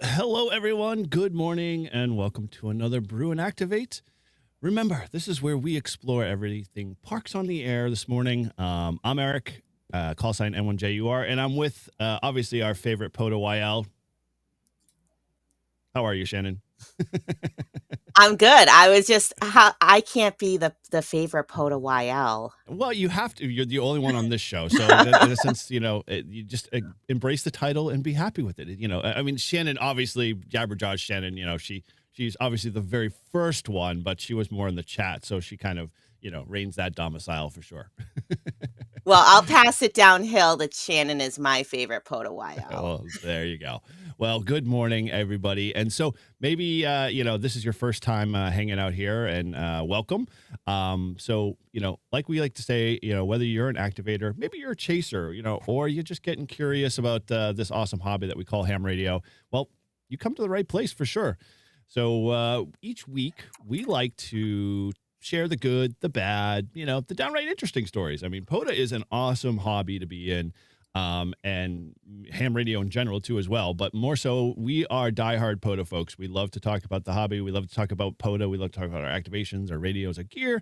Hello, everyone. Good morning, and welcome to another Brew and Activate. Remember, this is where we explore everything Parks on the Air this morning. I'm Eric, call sign N1JUR, and I'm with, obviously, our favorite POTA YL. How are you, Shannon? I'm good. I was just, I can't be the favorite POTA YL. Well, you have to. You're the only one on this show. So in a sense, you just embrace the title and be happy with it. I mean, Shannon, obviously, Jabberjaw Shannon, she's obviously the very first one, but she was more in the chat. So she kind of, reigns that domicile for sure. Well, I'll pass it downhill that Shannon is my favorite POTA YL. Well, there you go. Well, good morning, everybody. And so maybe, this is your first time hanging out here, and welcome. So, like we like to say, whether you're an activator, maybe you're a chaser, or you're just getting curious about this awesome hobby that we call ham radio, well, you come to the right place for sure. So each week we like to share the good, the bad, the downright interesting stories. I mean, POTA is an awesome hobby to be in, and ham radio in general too as well. But more so, we are diehard POTA folks. We love to talk about the hobby. We love to talk about POTA. We love to talk about our activations, our radios, our gear,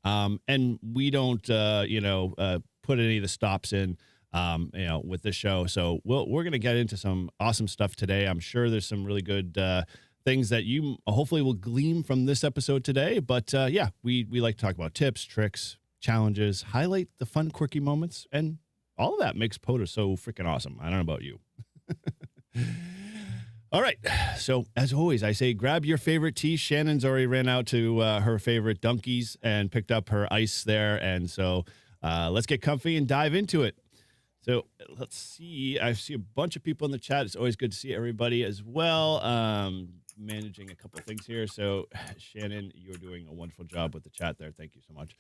and we don't, put any of the stops in, with this show. So we're going to get into some awesome stuff today. I'm sure there's some really good things that you hopefully will glean from this episode today. But we like to talk about tips, tricks, challenges, highlight the fun, quirky moments, and all of that makes POTA so freaking awesome. I don't know about you. All right. So as always, I say grab your favorite tea. Shannon's already ran out to her favorite Dunkies and picked up her ice there. And so let's get comfy and dive into it. So let's see. I see a bunch of people in the chat. It's always good to see everybody as well. Managing a couple of things here. So Shannon, you're doing a wonderful job with the chat there. Thank you so much.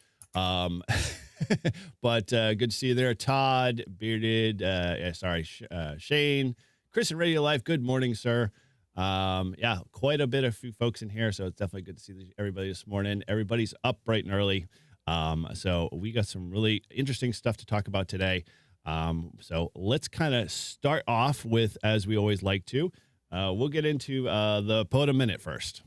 But good to see you there. Todd, Bearded, Shane, Chris and Radio Life. Good morning, sir. Quite a bit of few folks in here. So it's definitely good to see everybody this morning. Everybody's up bright and early. So we got some really interesting stuff to talk about today. So let's kind of start off with, as we always like to, we'll get into the POTA Minute first.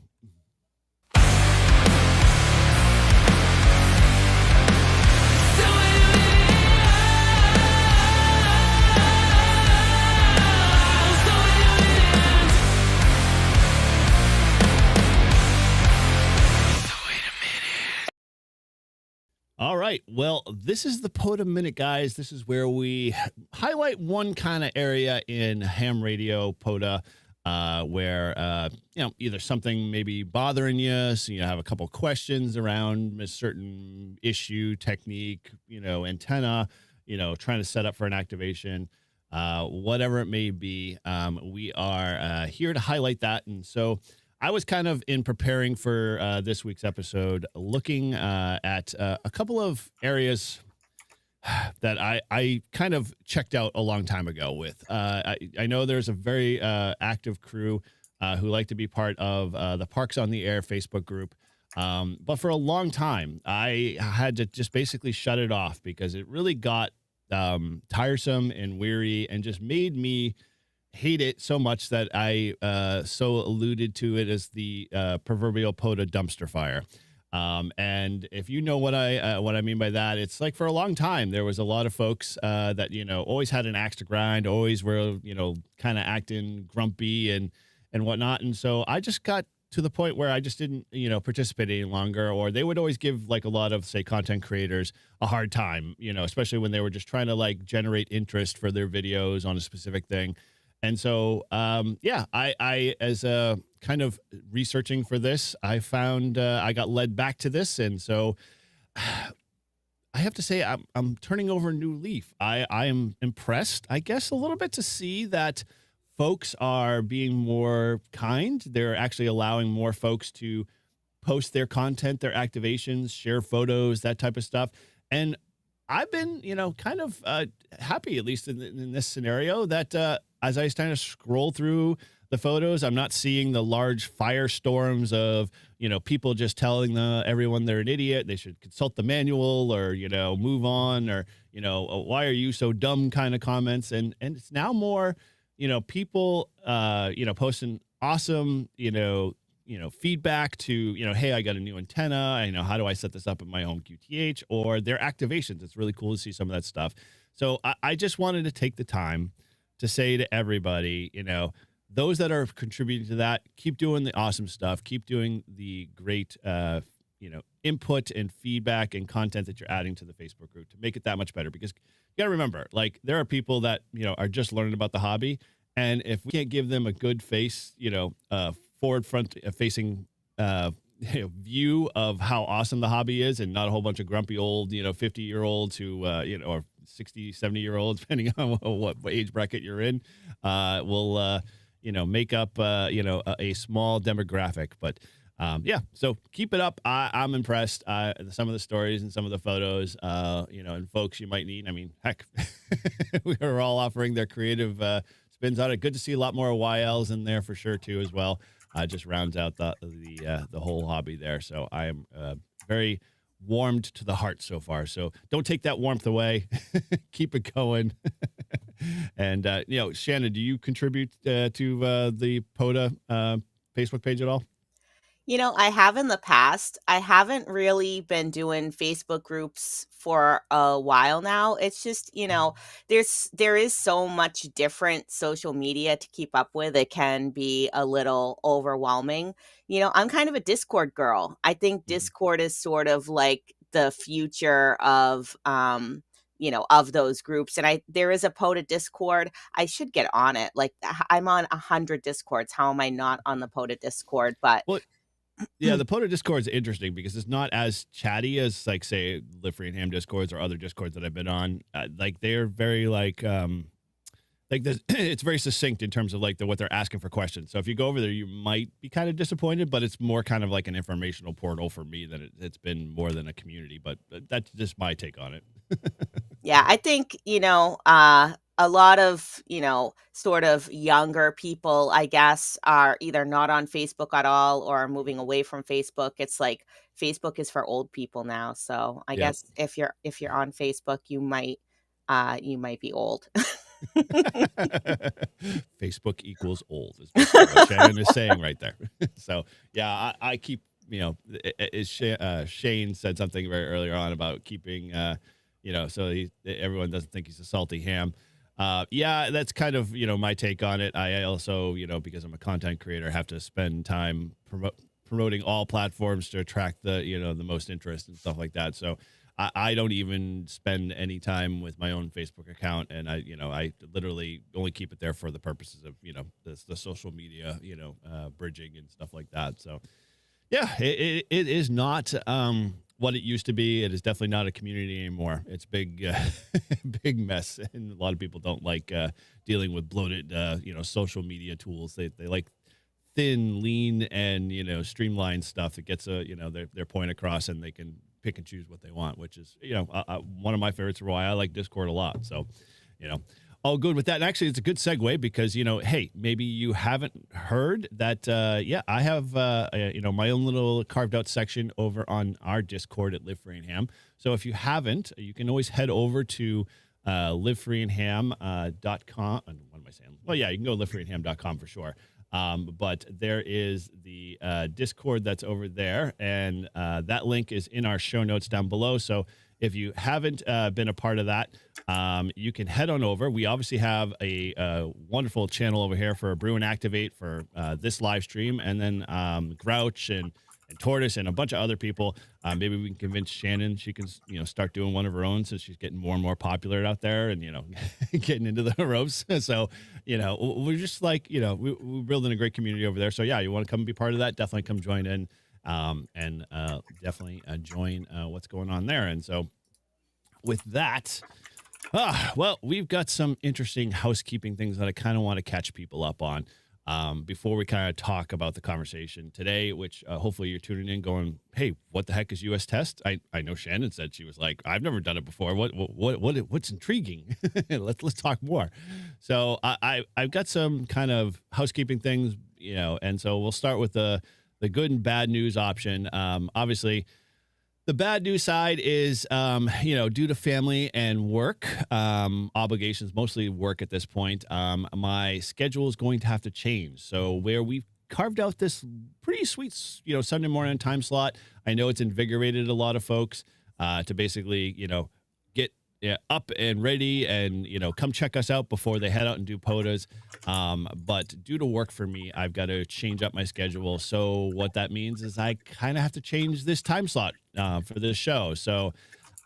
All right. Well, this is the POTA Minute, guys. This is where we highlight one kind of area in ham radio POTA where, either something may be bothering you, so you have a couple questions around a certain issue, technique, antenna, trying to set up for an activation, whatever it may be. We are here to highlight that. And so I was kind of, in preparing for this week's episode, looking at a couple of areas that I kind of checked out a long time ago with. I know there's a very active crew who like to be part of the Parks on the Air Facebook group. But for a long time, I had to just basically shut it off because it really got tiresome and weary and just made me hate it so much that I so alluded to it as the proverbial POTA dumpster fire. And if you know what I mean by that, it's like for a long time there was a lot of folks that always had an axe to grind, always were kind of acting grumpy and whatnot. And so I just got to the point where I just didn't participate any longer, or they would always give like a lot of say content creators a hard time, especially when they were just trying to like generate interest for their videos on a specific thing. And so, yeah, I as a kind of researching for this, I found I got led back to this, and so I have to say I'm turning over a new leaf. I am impressed, I guess, a little bit to see that folks are being more kind. They're actually allowing more folks to post their content, their activations, share photos, that type of stuff. And I've been, kind of happy, at least in this scenario, that as I kind of scroll through the photos, I'm not seeing the large firestorms of, people just telling everyone they're an idiot. They should consult the manual or, move on or, why are you so dumb kind of comments. And it's now more, people, posting awesome, feedback to, hey, I got a new antenna. How do I set this up in my home QTH or their activations? It's really cool to see some of that stuff. So I just wanted to take the time to say to everybody, those that are contributing to that, keep doing the awesome stuff, keep doing the great, input and feedback and content that you're adding to the Facebook group to make it that much better. Because you got to remember, like there are people that, are just learning about the hobby. And if we can't give them a good face, forward front facing, view of how awesome the hobby is and not a whole bunch of grumpy old, 50-year-olds who, or 60, 70-year-olds, depending on what age bracket you're in, will, make up, a small demographic. But yeah, so keep it up. I'm impressed. Some of the stories and some of the photos, and folks you might need. I mean, heck, we are all offering their creative spins on it. Good to see a lot more YLs in there for sure too, as well. Just rounds out the whole hobby there. So I am very warmed to the heart so far. So don't take that warmth away. Keep it going. And Shannon, do you contribute to the POTA Facebook page at all? I have in the past. I haven't really been doing Facebook groups for a while now. It's just, there is so much different social media to keep up with. It can be a little overwhelming. I'm kind of a Discord girl. I think Mhm. Discord is sort of like the future of those groups. And there is a POTA Discord. I should get on it. Like I'm on 100 Discords. How am I not on the POTA Discord? But Well, yeah, the POTA Discord is interesting because it's not as chatty as like say Live Free and Ham Discords or other Discords that I've been on. Like they're very like this, it's very succinct in terms of like what they're asking for questions. So if you go over there, you might be kind of disappointed, but it's more kind of like an informational portal for me than it's been more than a community. But that's just my take on it. Yeah, I think, a lot of, sort of younger people, I guess, are either not on Facebook at all or are moving away from Facebook. It's like Facebook is for old people now. So I Yeah. guess if you're on Facebook, you might be old. Facebook equals old is basically what Shannon is saying right there. So yeah, I keep Shane said something very earlier on about keeping so everyone doesn't think he's a salty ham. Yeah, that's kind of my take on it. I also because I'm a content creator have to spend time promoting all platforms to attract the most interest and stuff like that. So I don't even spend any time with my own Facebook account, and I literally only keep it there for the purposes of the social media bridging and stuff like that. So yeah, it is not what it used to be. It is definitely not a community anymore. It's big, big mess, and a lot of people don't like dealing with bloated social media tools. They like thin, lean, and streamlined stuff that gets their point across, and they can pick and choose what they want, which is one of my favorites for why I like Discord a lot. So all good with that. And actually, it's a good segue because hey, maybe you haven't heard that yeah, I have my own little carved out section over on our Discord at Live Free and Ham. So if you haven't, you can always head over to livefreeandham.com. What am I saying? Well, yeah, you can go liftfreeandham.com for sure. But there is the Discord that's over there, and that link is in our show notes down below. So if you haven't been a part of that, you can head on over. We obviously have a wonderful channel over here for Brew and Activate for this live stream, and then Grouch and Tortoise and a bunch of other people. Maybe we can convince Shannon she can, start doing one of her own since she's getting more and more popular out there and, getting into the ropes. So, we're just like, we're building a great community over there. So, yeah, you want to come and be part of that, definitely come join in and definitely join what's going on there. And so with that, well, we've got some interesting housekeeping things that I kind of want to catch people up on. Before we kind of talk about the conversation today, which hopefully you're tuning in going, hey, what the heck is US test? I know Shannon said, she was like, I've never done it before. What's intriguing? let's talk more. So I've got some kind of housekeeping things, and so we'll start with the good and bad news option. Obviously, the bad news side is, due to family and work obligations, mostly work at this point, my schedule is going to have to change. So where we've carved out this pretty sweet, Sunday morning time slot, I know it's invigorated a lot of folks to basically, get up and ready and, come check us out before they head out and do POTAs. But due to work for me, I've got to change up my schedule. So what that means is I kind of have to change this time slot for this show. So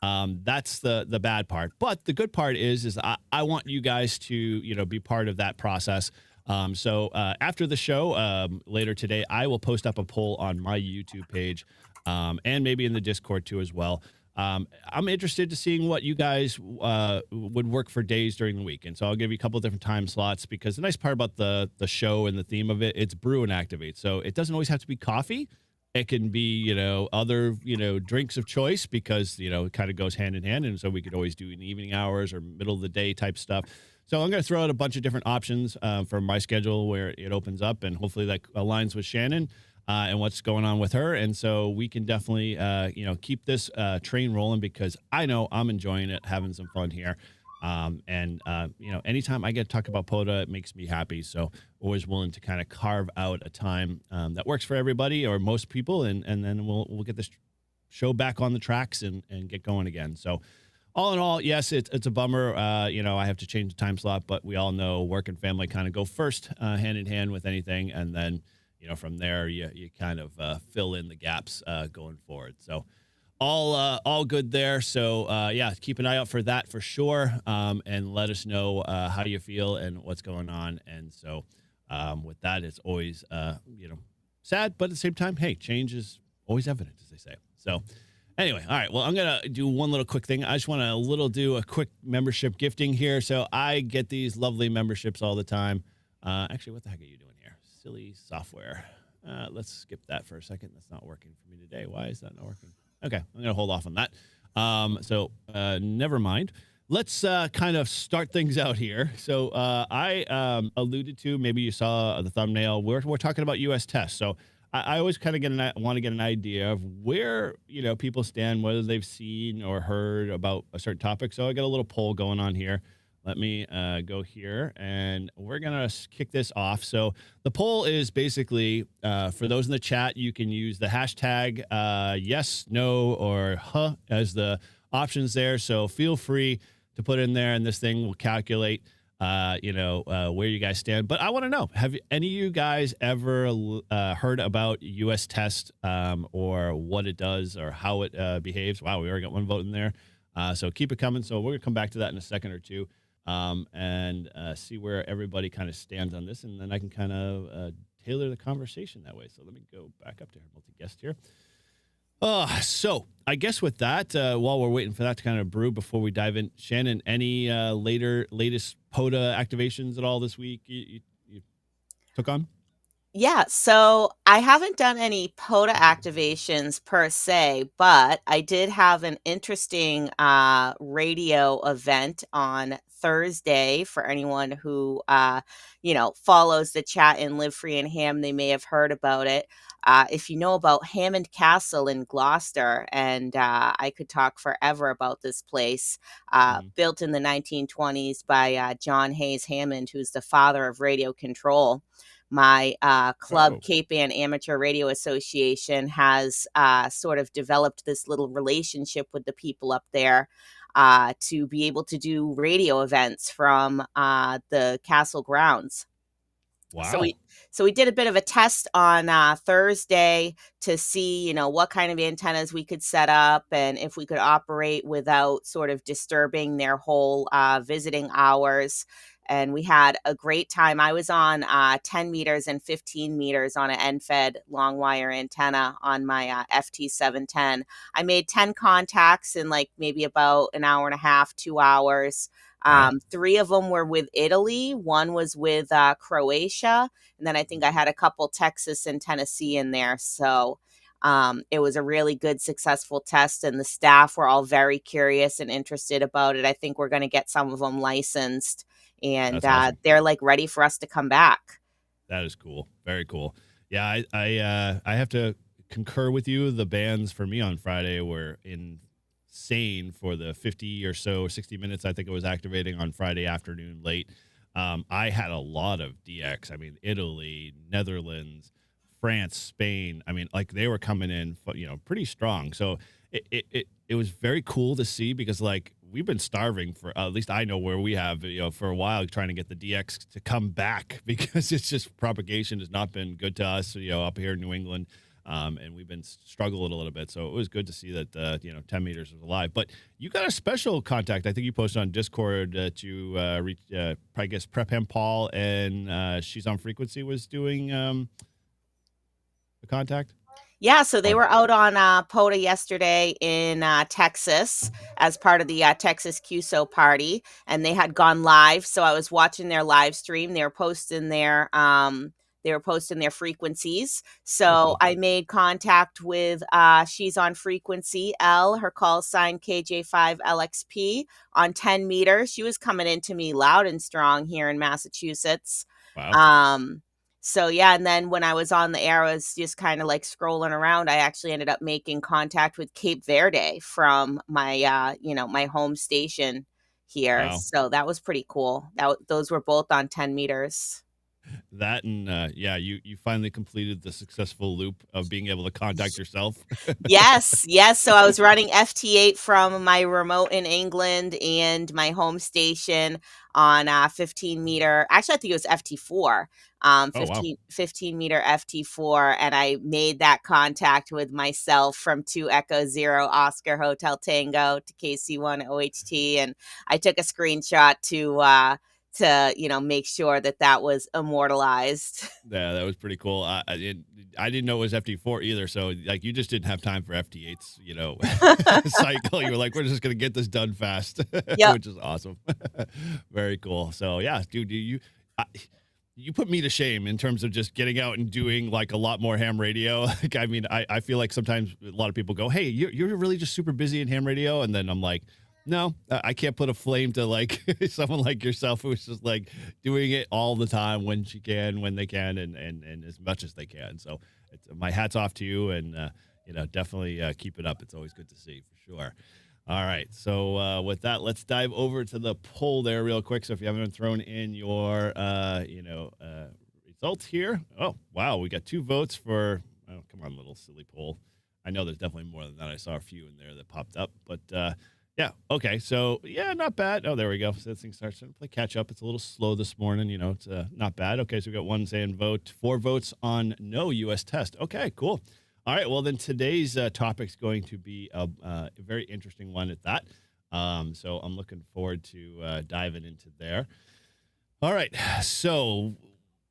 that's the bad part. But the good part is I want you guys to, be part of that process. So after the show later today, I will post up a poll on my YouTube page and maybe in the Discord too as well. I'm interested to seeing what you guys would work for days during the week. And so I'll give you a couple of different time slots because the nice part about the show and the theme of it, it's brew and activate. So it doesn't always have to be coffee. It can be, other, drinks of choice because, it kind of goes hand in hand. And so we could always do in evening hours or middle of the day type stuff. So I'm going to throw out a bunch of different options for my schedule where it opens up, and hopefully that aligns with Shannon and what's going on with her. And so we can definitely, keep this train rolling because I know I'm enjoying it, having some fun here. Anytime I get to talk about POTA, it makes me happy. So always willing to kind of carve out a time that works for everybody or most people. And then we'll get this show back on the tracks and get going again. So all in all, yes, it's a bummer. I have to change the time slot, but we all know work and family kind of go first, hand in hand with anything. And then, from there, you kind of fill in the gaps going forward. So all good there. So, keep an eye out for that for sure. And let us know how you feel and what's going on. And so with that, it's always, sad, but at the same time, hey, change is always evident, as they say. So anyway, all right. Well, I'm going to do one little quick thing. I just want to do a quick membership gifting here. So I get these lovely memberships all the time. Actually, what the heck are you doing here? Silly software. Let's skip that for a second. That's not working for me today. Why is that not working? Okay, I'm going to hold off on that. So never mind. Let's kind of start things out here. So I alluded to, maybe you saw the thumbnail, we're talking about U.S. tests. So I always kind of want to get an idea of where, people stand, whether they've seen or heard about a certain topic. So I got a little poll going on here. Let me go here, and we're going to kick this off. So the poll is basically, for those in the chat, you can use the hashtag yes, no, or huh as options there. So feel free to put in there, and this thing will calculate, where you guys stand. But I want to know, have any of you guys ever heard about US test or what it does or how it behaves? Wow, we already got one vote in there. So keep it coming. So we're going to come back to that in a second or two. And see where everybody kind of stands on this, and then I can kind of tailor the conversation that way. So let me go back up to our multi-guest here. So I guess with that, while we're waiting for that to kind of brew before we dive in, Shannon, any latest POTA activations at all this week you took on? Yeah, so I haven't done any POTA activations per se, but I did have an interesting radio event on Thursday for anyone who follows the chat in Live Free and Ham. They may have heard about it. If you know about Hammond Castle in Gloucester, and I could talk forever about this place, Mhm. built in the 1920s by John Hayes Hammond, who's the father of radio control. My club, Oh, Cape Ann Amateur Radio Association, has sort of developed this little relationship with the people up there to be able to do radio events from the castle grounds. So wow. we so we did a bit of a test on Thursday to see, what kind of antennas we could set up and if we could operate without sort of disturbing their whole visiting hours. And we had a great time. I was on 10 meters and 15 meters on an end-fed long wire antenna on my FT710. I made 10 contacts in like maybe about an hour and a half, 2 hours. Wow. Three of them were with Italy. One was with Croatia, and then I think I had a couple Texas and Tennessee in there. So it was a really good, successful test, and the staff were all very curious and interested about it. I think we're going to get some of them licensed, and That's awesome. they're like ready for us to come back. That is cool. Very cool. Yeah, I have to concur with you. The bands for me on Friday were insane for the 50 or so, 60 minutes I think it was activating on Friday afternoon late. I had a lot of DX. I mean, Italy, Netherlands, France, Spain. I mean, like they were coming in, pretty strong. So it was very cool to see because like we've been starving for at least I know where we have for a while trying to get the DX to come back because it's just propagation has not been good to us up here in New England. And we've been struggling a little bit, so it was good to see that 10 meters was alive. But you got a special contact. I think you posted on Discord that you reach. I guess Prep Him Paul and she's on frequency was doing the contact. Yeah, so they Or were out on POTA yesterday in Texas as part of the Texas QSO party, and they had gone live. So I was watching their live stream. They were posting their frequencies. oh, So cool. I made contact with she's on frequency L, her call sign KJ5LXP on 10 meters. She was coming into me loud and strong here in Massachusetts. Wow. Um, so yeah, and then when I was on the air, I was just kind of like scrolling around. I actually ended up making contact with Cape Verde from my home station here. Wow. So that was pretty cool. Those were both on 10 meters. That and yeah, you finally completed the successful loop of being able to contact yourself. Yes, yes. So I was running FT8 from my remote in England and my home station on 15 meter. Actually, I think it was FT4, Oh wow. 15 meter FT4. And I made that contact with myself from 2 Echo 0 Oscar Hotel Tango to KC1 OHT. And I took a screenshot to make sure that was immortalized. Yeah, that was pretty cool. I didn't know it was FT4 either. So like, you just didn't have time for FT8's, cycle. You were like, we're just gonna get this done fast, Yep. which is awesome. Very cool. So yeah, dude, you put me to shame in terms of just getting out and doing like a lot more ham radio. Like, I mean, I feel like sometimes a lot of people go, hey, you're really just super busy in ham radio, and then I'm like, no, I can't put a flame to like someone like yourself who's just like doing it all the time when they can, and as much as they can. So my hat's off to you, and definitely keep it up. It's always good to see for sure. All right, so with that, let's dive over to the poll there real quick. So if you haven't thrown in your results here, oh wow, we got 2 votes for. Oh, come on, little silly poll. I know there's definitely more than that. I saw a few in there that popped up, but. Yeah. Okay. So yeah, not bad. Oh, there we go. So this thing starts to play catch up. It's a little slow this morning. It's not bad. Okay. So we got 1 saying vote, 4 votes on no U.S. test. Okay. Cool. All right. Well, then today's topic's going to be a very interesting one at that. So I'm looking forward to diving into there. All right. So,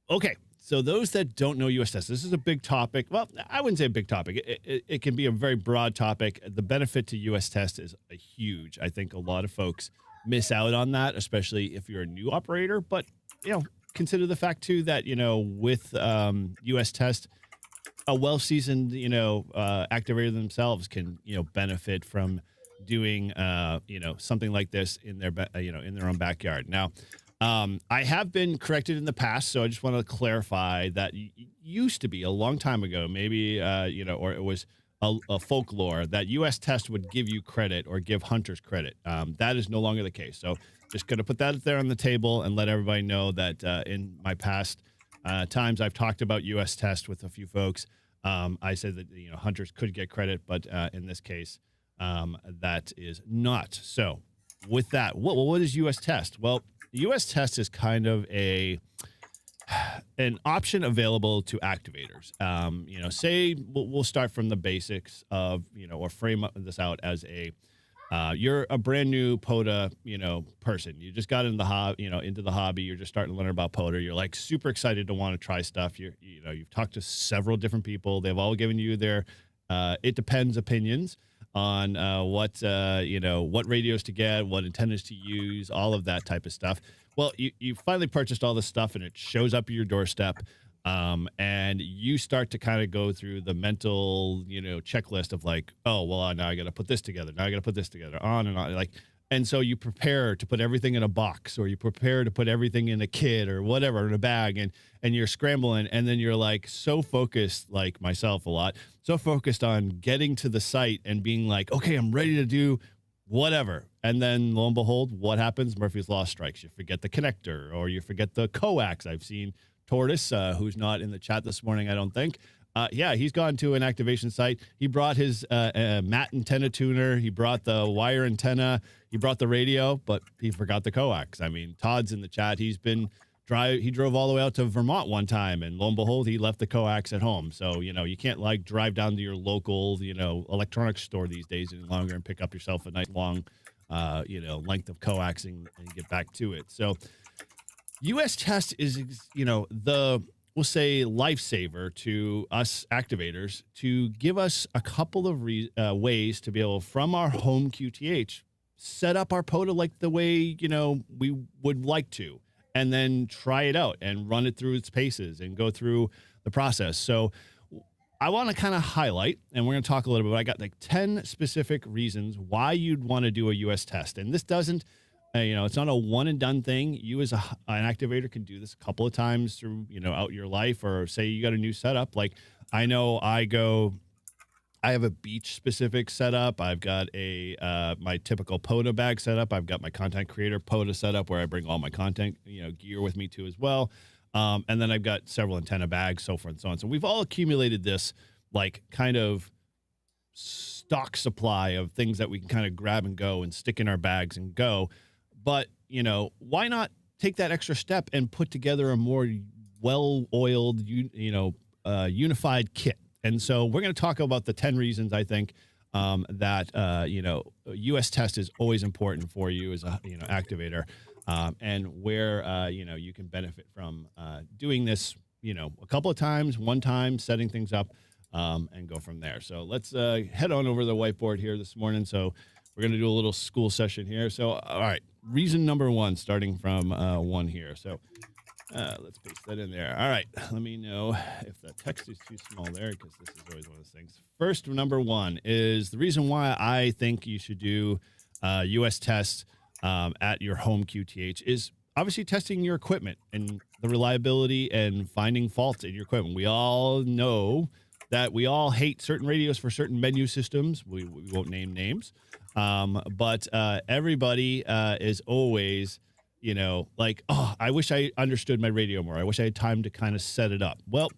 okay. So those that don't know U.S. test, this is a big topic. Well, I wouldn't say a big topic. It can be a very broad topic. The benefit to U.S. test is a huge. I think a lot of folks miss out on that, especially if you're a new operator. But, consider the fact too that, with US test, a well-seasoned, activator themselves can, benefit from doing, something like this in their, in their own backyard. Now, I have been corrected in the past, so I just want to clarify that used to be a long time ago, maybe, or it was a folklore that US test would give you credit or give hunters credit. That is no longer the case. So just going to put that there on the table and let everybody know that in my past times I've talked about US test with a few folks. I said that hunters could get credit, but in this case, that is not. So with that, what is US test? Well, US test is kind of an option available to activators. Say we'll start from the basics of, or frame this out as you're a brand new POTA, person. You just got into the hobby. You're just starting to learn about POTA. You're like super excited to want to try stuff. You've talked to several different people. They've all given you their, it depends opinions on what radios to get, what antennas to use, all of that type of stuff. Well, you finally purchased all this stuff and it shows up at your doorstep. And you start to kind of go through the mental, checklist of like, oh, well, now I got to put this together. Now I got to put this together, on and on. And so you prepare to put everything in a box, or you prepare to put everything in a kit or whatever in a bag, and you're scrambling. And then you're like so focused, like myself a lot, so focused on getting to the site and being like, okay, I'm ready to do whatever. And then lo and behold, what happens? Murphy's Law strikes. You forget the connector, or you forget the coax. I've seen Tortoise, who's not in the chat this morning, I don't think. He's gone to an activation site. He brought his mat antenna tuner. He brought the wire antenna. He brought the radio, but he forgot the coax. I mean, Todd's in the chat. He drove all the way out to Vermont one time, and lo and behold, he left the coax at home. So, you can't like drive down to your local, electronics store these days any longer and pick up yourself a nice long, length of coax and get back to it. So US test is, we'll say lifesaver to us activators to give us a couple of ways to be able, from our home QTH, set up our POTA like the way, we would like to, and then try it out and run it through its paces and go through the process. So I want to kind of highlight, and we're going to talk a little bit, I got like 10 specific reasons why you'd want to do a US test. And this doesn't, it's not a one and done thing. You as an activator can do this a couple of times through, out your life, or say you got a new setup. Like I know I have a beach specific setup. I've got my typical POTA bag setup. I've got my content creator POTA setup where I bring all my content, gear with me too as well. And then I've got several antenna bags, so forth and so on. So we've all accumulated this like kind of stock supply of things that we can kind of grab and go and stick in our bags and go. But, why not take that extra step and put together a more well-oiled, unified kit? And so we're going to talk about the 10 reasons I think that, US test is always important for you as a, activator, and where, you can benefit from doing this, a couple of times, one time, setting things up, and go from there. So let's head on over to the whiteboard here this morning. So we're going to do a little school session here. So, all right, reason number one, starting from one here. So let's paste that in there. All right, let me know if the text is too small there, because this is always one of those things. First, number one is the reason why I think you should do US tests at your home QTH is obviously testing your equipment and the reliability and finding faults in your equipment. We all know that we all hate certain radios for certain menu systems. We won't name names. But everybody is always, like, oh, I wish I understood my radio more. I wish I had time to kind of set it up. Well,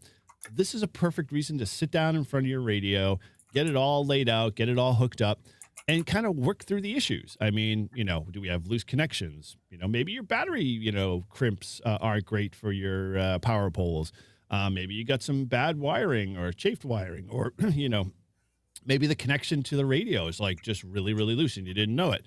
this is a perfect reason to sit down in front of your radio, get it all laid out, get it all hooked up, and kind of work through the issues. I mean, do we have loose connections? Maybe your battery, crimps aren't great for your power poles. Maybe you got some bad wiring or chafed wiring, or, maybe the connection to the radio is like just really, really loose and you didn't know it.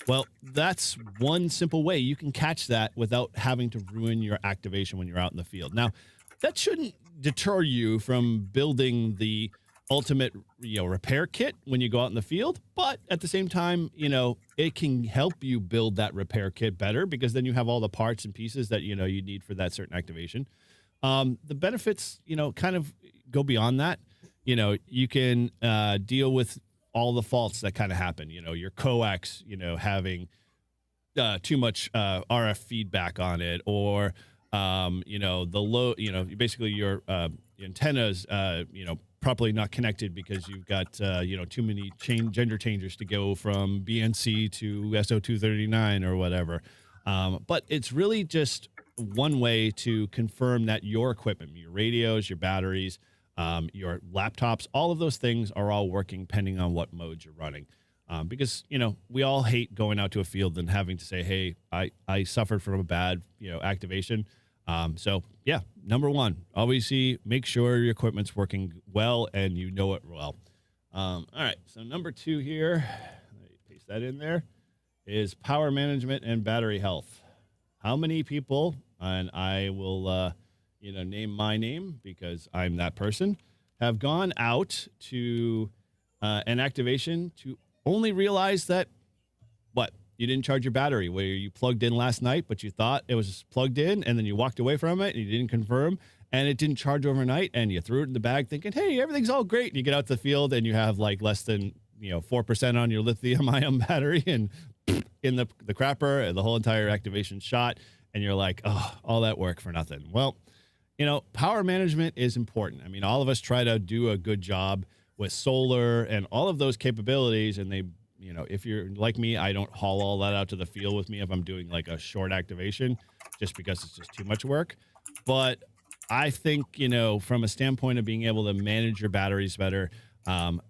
Well, that's one simple way you can catch that without having to ruin your activation when you're out in the field. Now, that shouldn't deter you from building the ultimate, repair kit when you go out in the field, but at the same time, it can help you build that repair kit better because then you have all the parts and pieces that, you need for that certain activation. The benefits, kind of go beyond that. You can deal with all the faults that kind of happen, your coax, having too much RF feedback on it, or the low, basically your antennas, properly not connected because you've got too many gender changers to go from BNC to SO239 or whatever. But it's really just one way to confirm that your equipment, your radios, your batteries, your laptops, all of those things are all working depending on what modes you're running. Because, we all hate going out to a field and having to say, hey, I suffered from a bad, activation. So, yeah, number one, always make sure your equipment's working well and you know it well. All right, so number two here, let me paste that in there, is power management and battery health. How many people, and I will, name my name because I'm that person, have gone out to an activation to only realize that you didn't charge your battery where you plugged in last night, but you thought it was plugged in, and then you walked away from it and you didn't confirm, and it didn't charge overnight, and you threw it in the bag thinking, hey, everything's all great. And you get out to the field and you have like less than 4% on your lithium ion battery, and in the crapper, and the whole entire activation shot, and you're like, oh, all that work for nothing. Well, power management is important. I mean, all of us try to do a good job with solar and all of those capabilities, and they, if you're like me, I don't haul all that out to the field with me if I'm doing like a short activation, just because it's just too much work. But I think, from a standpoint of being able to manage your batteries better,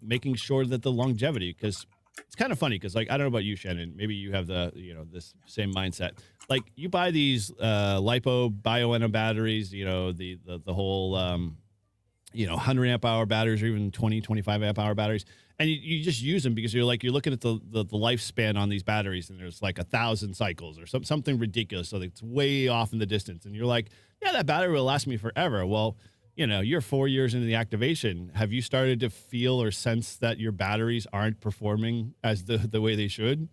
making sure that the longevity, because it's kind of funny, because like, I don't know about you, Shannon, maybe you have the, this same mindset. Like, you buy these lipo bioenno batteries, the whole 100 amp hour batteries, or even 20, 25 amp hour batteries. And you just use them because you're looking at the lifespan on these batteries, and there's like 1,000 cycles or something ridiculous. So it's way off in the distance. And you're like, yeah, that battery will last me forever. Well, you're 4 years into the activation. Have you started to feel or sense that your batteries aren't performing as the way they should?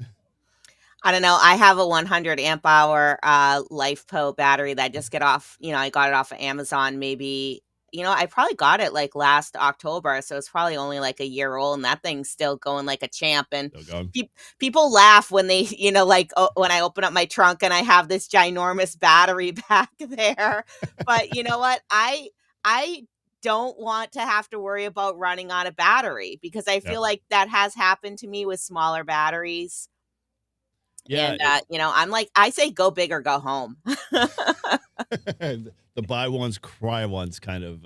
I don't know. I have a 100 amp hour LifePo battery that I just get off. I got it off of Amazon. Maybe I probably got it like last October, so it's probably only like a year old, and that thing's still going like a champ. And Still going? people laugh when they, when I open up my trunk and I have this ginormous battery back there. But you know what? I don't want to have to worry about running out of battery, because I Yep. feel like that has happened to me with smaller batteries. Yeah. And, I'm like, I say go big or go home. The buy once, cry once kind of,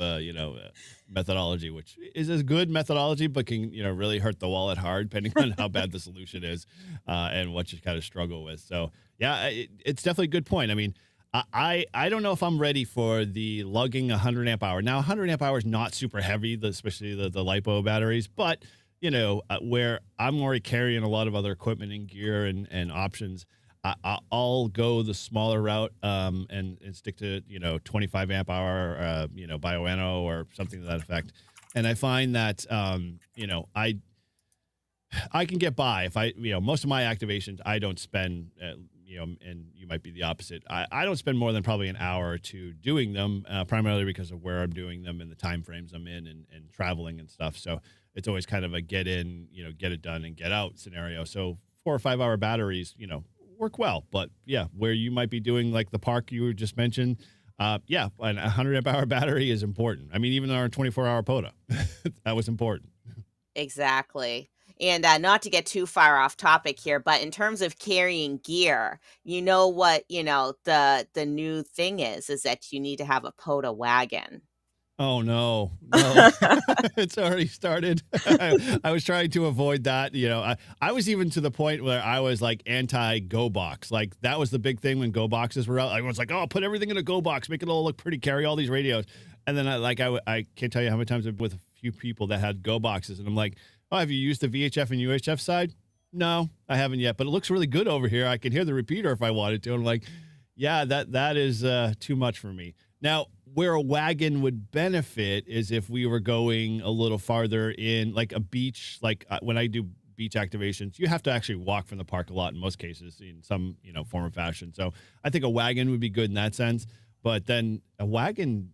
methodology, which is a good methodology, but can, really hurt the wallet hard depending on how bad the solution is and what you kind of struggle with. So, yeah, it's definitely a good point. I mean, I don't know if I'm ready for the lugging 100 amp hour. Now, 100 amp hour is not super heavy, especially the LiPo batteries, but, where I'm already carrying a lot of other equipment and gear and options, I'll go the smaller route and stick to 25 amp hour bioenno or something to that effect. And I find that I can get by if most of my activations I don't spend and you might be the opposite. I don't spend more than probably an hour or two doing them, primarily because of where I'm doing them and the time frames I'm in and traveling and stuff. So it's always kind of a get in, get it done and get out scenario. So 4 or 5 hour batteries, work well. But yeah, where you might be doing like the park you just mentioned, yeah, an 100 amp hour battery is important. I mean, even our 24-hour POTA, that was important. Exactly. And not to get too far off topic here, but in terms of carrying gear, what, the new thing is that you need to have a POTA wagon. Oh, no, no. It's already started. I was trying to avoid that. I was even to the point where I was like anti-Go box. Like, that was the big thing when Go boxes were out. Everyone's like, oh, put everything in a Go box, make it all look pretty, carry all these radios. And then I can't tell you how many times I've been with a few people that had Go boxes. And I'm like, oh, have you used the VHF and UHF side? No, I haven't yet, but it looks really good over here. I can hear the repeater if I wanted to. And I'm like, yeah, that is too much for me. Now, where a wagon would benefit is if we were going a little farther in, like a beach. Like when I do beach activations, you have to actually walk from the park a lot in most cases, in some form or fashion. So I think a wagon would be good in that sense. But then a wagon,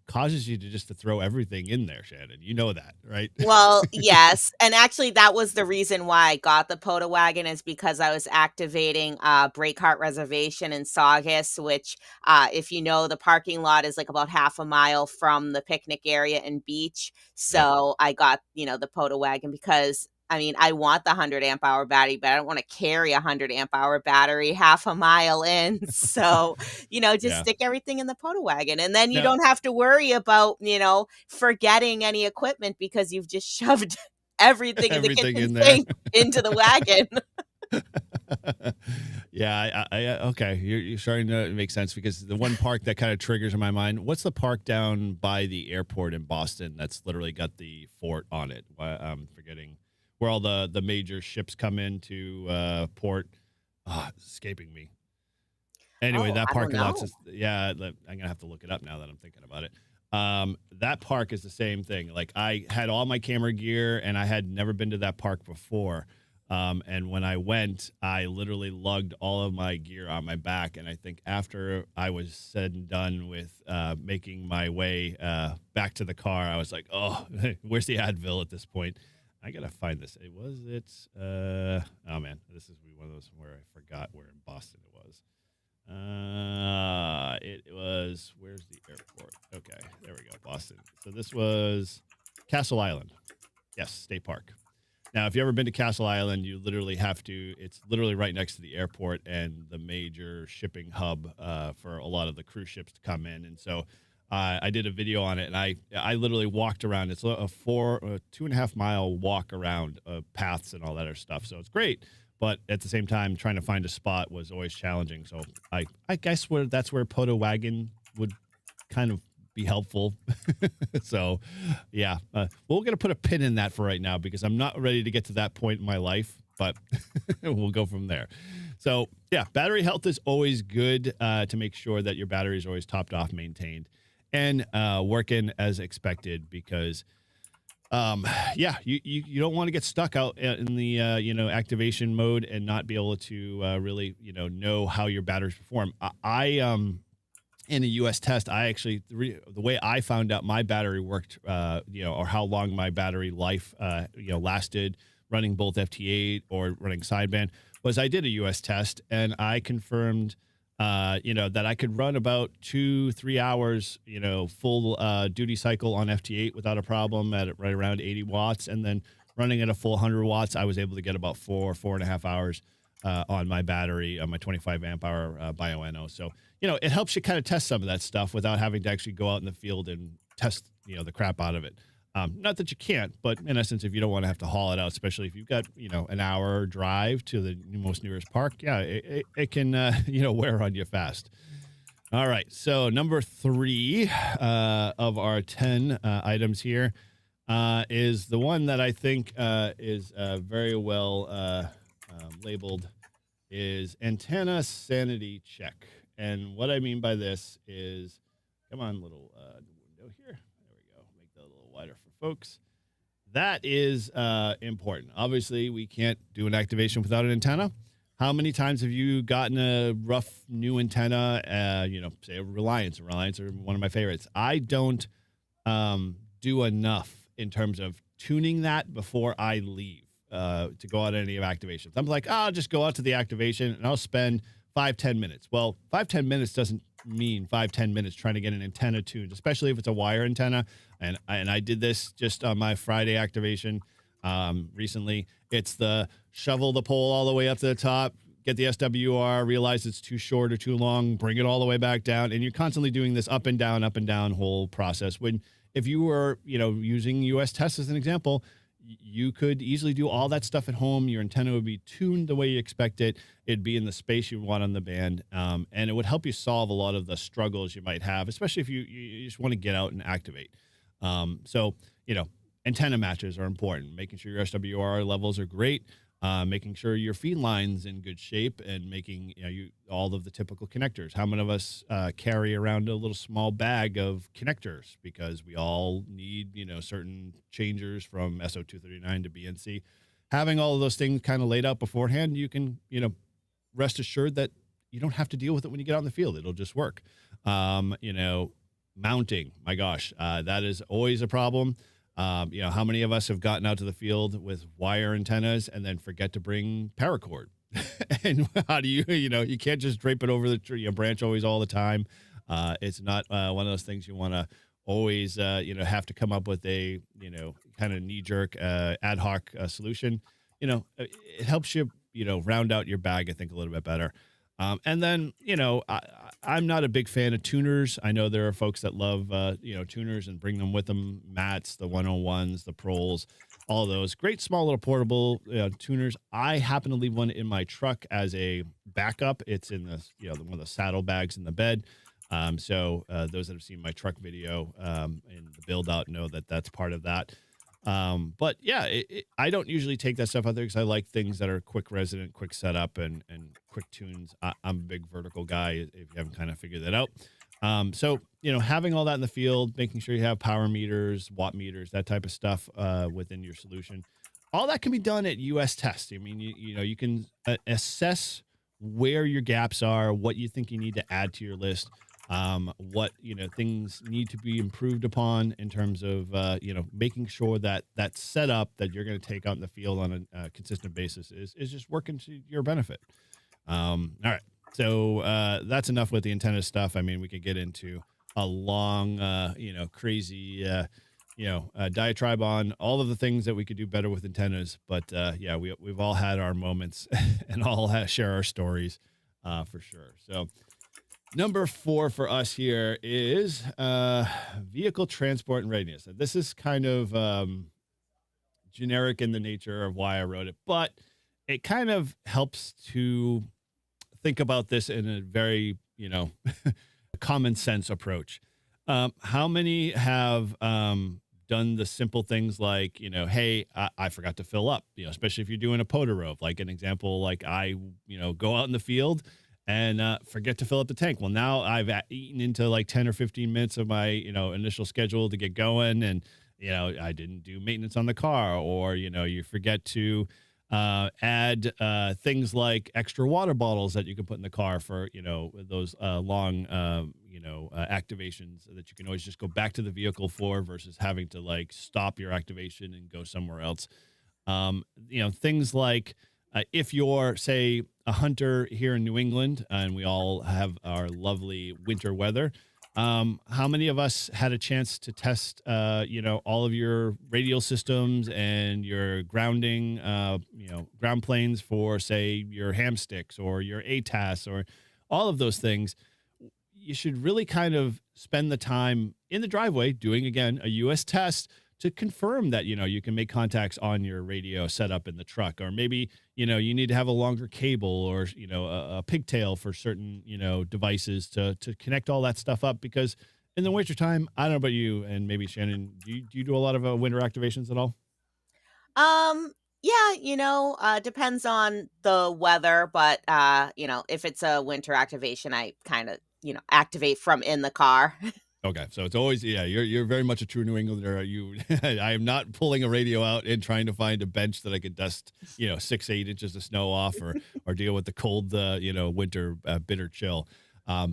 causes you to just to throw everything in there, Shannon. You know that, right? Well, yes, and actually that was the reason why I got the POTA wagon is because I was activating Breakheart Reservation in Saugus, which, if you know, the parking lot is like about half a mile from the picnic area and beach. Yep. So I got, the POTA wagon because I mean, I want the 100 amp hour battery, but I don't want to carry a 100 amp hour battery half a mile in. So, just Yeah. stick everything in the POTA wagon. And then you Now, don't have to worry about, forgetting any equipment because you've just shoved everything in the everything kitchen in there. sink into the wagon. Yeah, okay. You're starting to make sense because the one park that kind of triggers in my mind. What's the park down by the airport in Boston that's literally got the fort on it? I'm forgetting where all the major ships come into port. It's escaping me. Anyway, Oh, that I don't parking lot's know. just, yeah. I'm gonna have to look it up now that I'm thinking about it. That park is the same thing. Like I had all my camera gear and I had never been to that park before. And when I went, I literally lugged all of my gear on my back. And I think after I was said and done with making my way back to the car, I was like, oh, where's the Advil at this point? I got to find this. Oh, man, this is one of those where I forgot where in Boston it was. It was, where's the airport? Okay, there we go, Boston. So this was Castle Island. Yes, State Park. Now, if you've ever been to Castle Island, you literally have to, it's literally right next to the airport and the major shipping hub for a lot of the cruise ships to come in. And so I did a video on it and I literally walked around. It's a 2.5 mile walk around paths and all that other stuff. So it's great. But at the same time, trying to find a spot was always challenging. So I guess that's where POTA wagon would kind of be helpful. So, yeah, we're going to put a pin in that for right now because I'm not ready to get to that point in my life, but we'll go from there. So, yeah, battery health is always good to make sure that your battery is always topped off, maintained, and working as expected because yeah, you don't want to get stuck out in the activation mode and not be able to really know how your batteries perform. I in a US test, I actually the way I found out my battery worked, or how long my battery life lasted running both FT8 or running sideband was I did a US test and I confirmed that I could run about 2-3 hours, full duty cycle on FT8 without a problem at right around 80 watts. And then running at a full 100 watts, I was able to get about 4.5 hours on my battery, on my 25 amp hour Bioenno. So, it helps you kind of test some of that stuff without having to actually go out in the field and test, the crap out of it. Not that you can't, but in essence, if you don't want to have to haul it out, especially if you've got, an hour drive to the most nearest park, yeah, it can, wear on you fast. All right. So number 3 of our 10 items here is the one that I think is very well labeled is antenna sanity check. And what I mean by this is, come on, little window here. There we go. Make that a little wider for folks. That is important. Obviously, we can't do an activation without an antenna. How many times have you gotten a rough new antenna, say a Reliance? Reliance are one of my favorites. I don't do enough in terms of tuning that before I leave to go out any of activations. I'm like, I'll just go out to the activation and I'll spend 5-10 minutes. Well, 5-10 minutes doesn't mean 5-10 minutes trying to get an antenna tuned, especially if it's a wire antenna. And I did this just on my Friday activation recently. It's the shovel the pole all the way up to the top, get the SWR, realize it's too short or too long, bring it all the way back down. And you're constantly doing this up and down whole process. When if you were, using US tests as an example, you could easily do all that stuff at home. Your antenna would be tuned the way you expect it. It'd be in the space you want on the band. And it would help you solve a lot of the struggles you might have, especially if you just want to get out and activate. So, antenna matches are important. Making sure your SWR levels are great. making sure your feed line's in good shape, and making all of the typical connectors. How many of us carry around a little small bag of connectors because we all need certain changers from SO239 to BNC. Having all of those things kind of laid out beforehand, you can rest assured that you don't have to deal with it when you get out in the field. It'll just work. Mounting, my gosh, that is always a problem. How many of us have gotten out to the field with wire antennas and then forget to bring paracord? And how do you can't just drape it over the tree, branch always all the time. It's not one of those things you want to always, have to come up with a, kind of knee jerk, ad hoc solution. It helps you, round out your bag, I think, a little bit better. And then, I'm not a big fan of tuners. I know there are folks that love, tuners and bring them with them. Mats, the 101s, the Proles, all those great small little portable tuners. I happen to leave one in my truck as a backup. It's in the, one of the saddlebags in the bed. So those that have seen my truck video and the build out know that that's part of that. But yeah, I don't usually take that stuff out there because I like things that are quick resident, quick setup, and quick tunes. I'm a big vertical guy, if you haven't kind of figured that out. So, having all that in the field, making sure you have power meters, watt meters, that type of stuff within your solution. All that can be done at US Test. I mean, you can assess where your gaps are, what you think you need to add to your list, what things need to be improved upon in terms of making sure that that setup that you're going to take out in the field on a consistent basis is just working to your benefit. All right, so that's enough with the antenna stuff. I mean, we could get into a long crazy diatribe on all of the things that we could do better with antennas, but yeah, we've all had our moments and all share our stories for sure. So number 4 for us here is vehicle transport and readiness. And this is kind of generic in the nature of why I wrote it, but it kind of helps to think about this in a very, common sense approach. How many have done the simple things like, hey, I forgot to fill up, especially if you're doing a POTA rove, like an example, like I, go out in the field and forget to fill up the tank. Well, now I've eaten into like 10 or 15 minutes of my, initial schedule to get going. And, I didn't do maintenance on the car, or, you forget to add things like extra water bottles that you can put in the car for, those long, activations that you can always just go back to the vehicle for versus having to like stop your activation and go somewhere else. Things like if you're, say, a hunter here in New England, and we all have our lovely winter weather, how many of us had a chance to test, all of your radial systems and your grounding, ground planes for, say, your ham sticks or your ATAS or all of those things? You should really kind of spend the time in the driveway doing, again, a US test to confirm that, you can make contacts on your radio setup in the truck, or maybe, you need to have a longer cable or, a pigtail for certain, devices to connect all that stuff up. Because in the wintertime, I don't know about you, and maybe Shannon, do you do a lot of winter activations at all? Yeah, depends on the weather, but if it's a winter activation, I kind of, activate from in the car. Okay, so it's always, yeah, you're very much a true New Englander. You, I am not pulling a radio out and trying to find a bench that I could dust, 6-8 inches of snow off, or deal with the cold, winter bitter chill.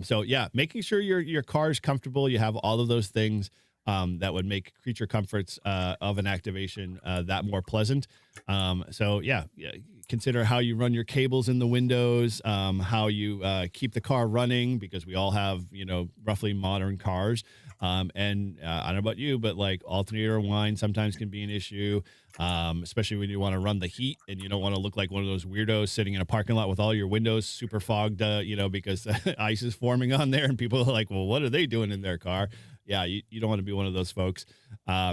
So yeah, making sure your car is comfortable. You have all of those things that would make creature comforts of an activation that more pleasant. So yeah, consider how you run your cables in the windows, how you keep the car running, because we all have, roughly modern cars. And I don't know about you, but like alternator wind sometimes can be an issue, especially when you want to run the heat and you don't want to look like one of those weirdos sitting in a parking lot with all your windows super fogged, because ice is forming on there and people are like, well, what are they doing in their car? Yeah, you don't want to be one of those folks.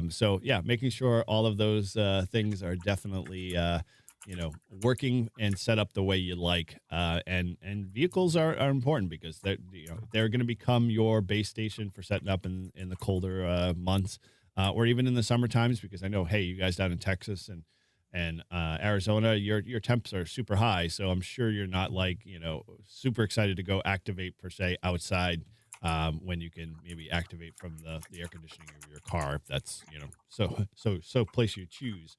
So yeah, making sure all of those things are definitely working and set up the way you like. And vehicles are important because they're going to become your base station for setting up in the colder months, or even in the summer times. Because I know, hey, you guys down in Texas And Arizona, your temps are super high, so I'm sure you're not like super excited to go activate per se outside when you can maybe activate from the air conditioning of your car if that's so place you choose.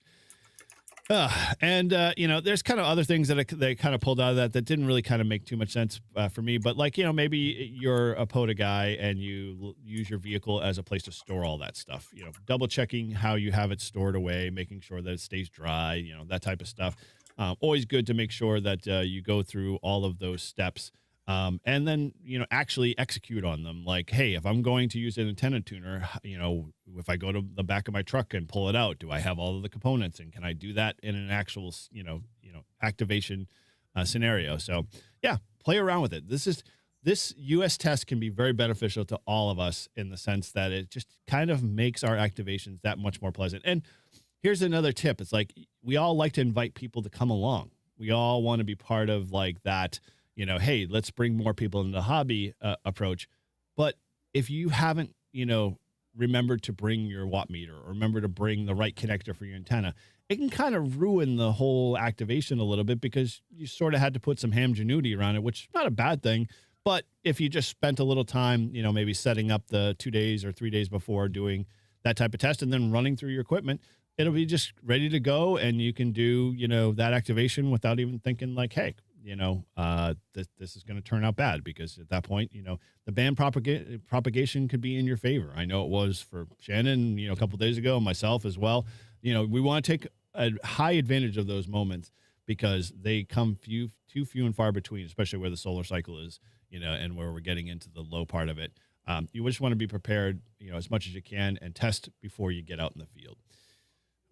And there's kind of other things that they kind of pulled out of that didn't really kind of make too much sense for me. But like maybe you're a POTA guy and you use your vehicle as a place to store all that stuff. Double checking how you have it stored away, making sure that it stays dry. That type of stuff. Always good to make sure that you go through all of those steps. And then, actually execute on them. Like, hey, if I'm going to use an antenna tuner, if I go to the back of my truck and pull it out, do I have all of the components and can I do that in an actual, activation scenario? So yeah, play around with it. This US test can be very beneficial to all of us in the sense that it just kind of makes our activations that much more pleasant. And here's another tip. It's like, we all like to invite people to come along. We all want to be part of like that, hey, let's bring more people into the hobby approach. But if you haven't, remembered to bring your watt meter or remember to bring the right connector for your antenna, it can kind of ruin the whole activation a little bit because you sort of had to put some ham ingenuity around it, which is not a bad thing. But if you just spent a little time, maybe setting up the 2 days or 3 days before doing that type of test and then running through your equipment, it'll be just ready to go. And you can do, that activation without even thinking like, hey, this is going to turn out bad because at that point, the band propagation could be in your favor. I know it was for Shannon, a couple of days ago, myself as well. We want to take a high advantage of those moments because they come too few and far between, especially where the solar cycle is, and where we're getting into the low part of it. You just want to be prepared, as much as you can and test before you get out in the field.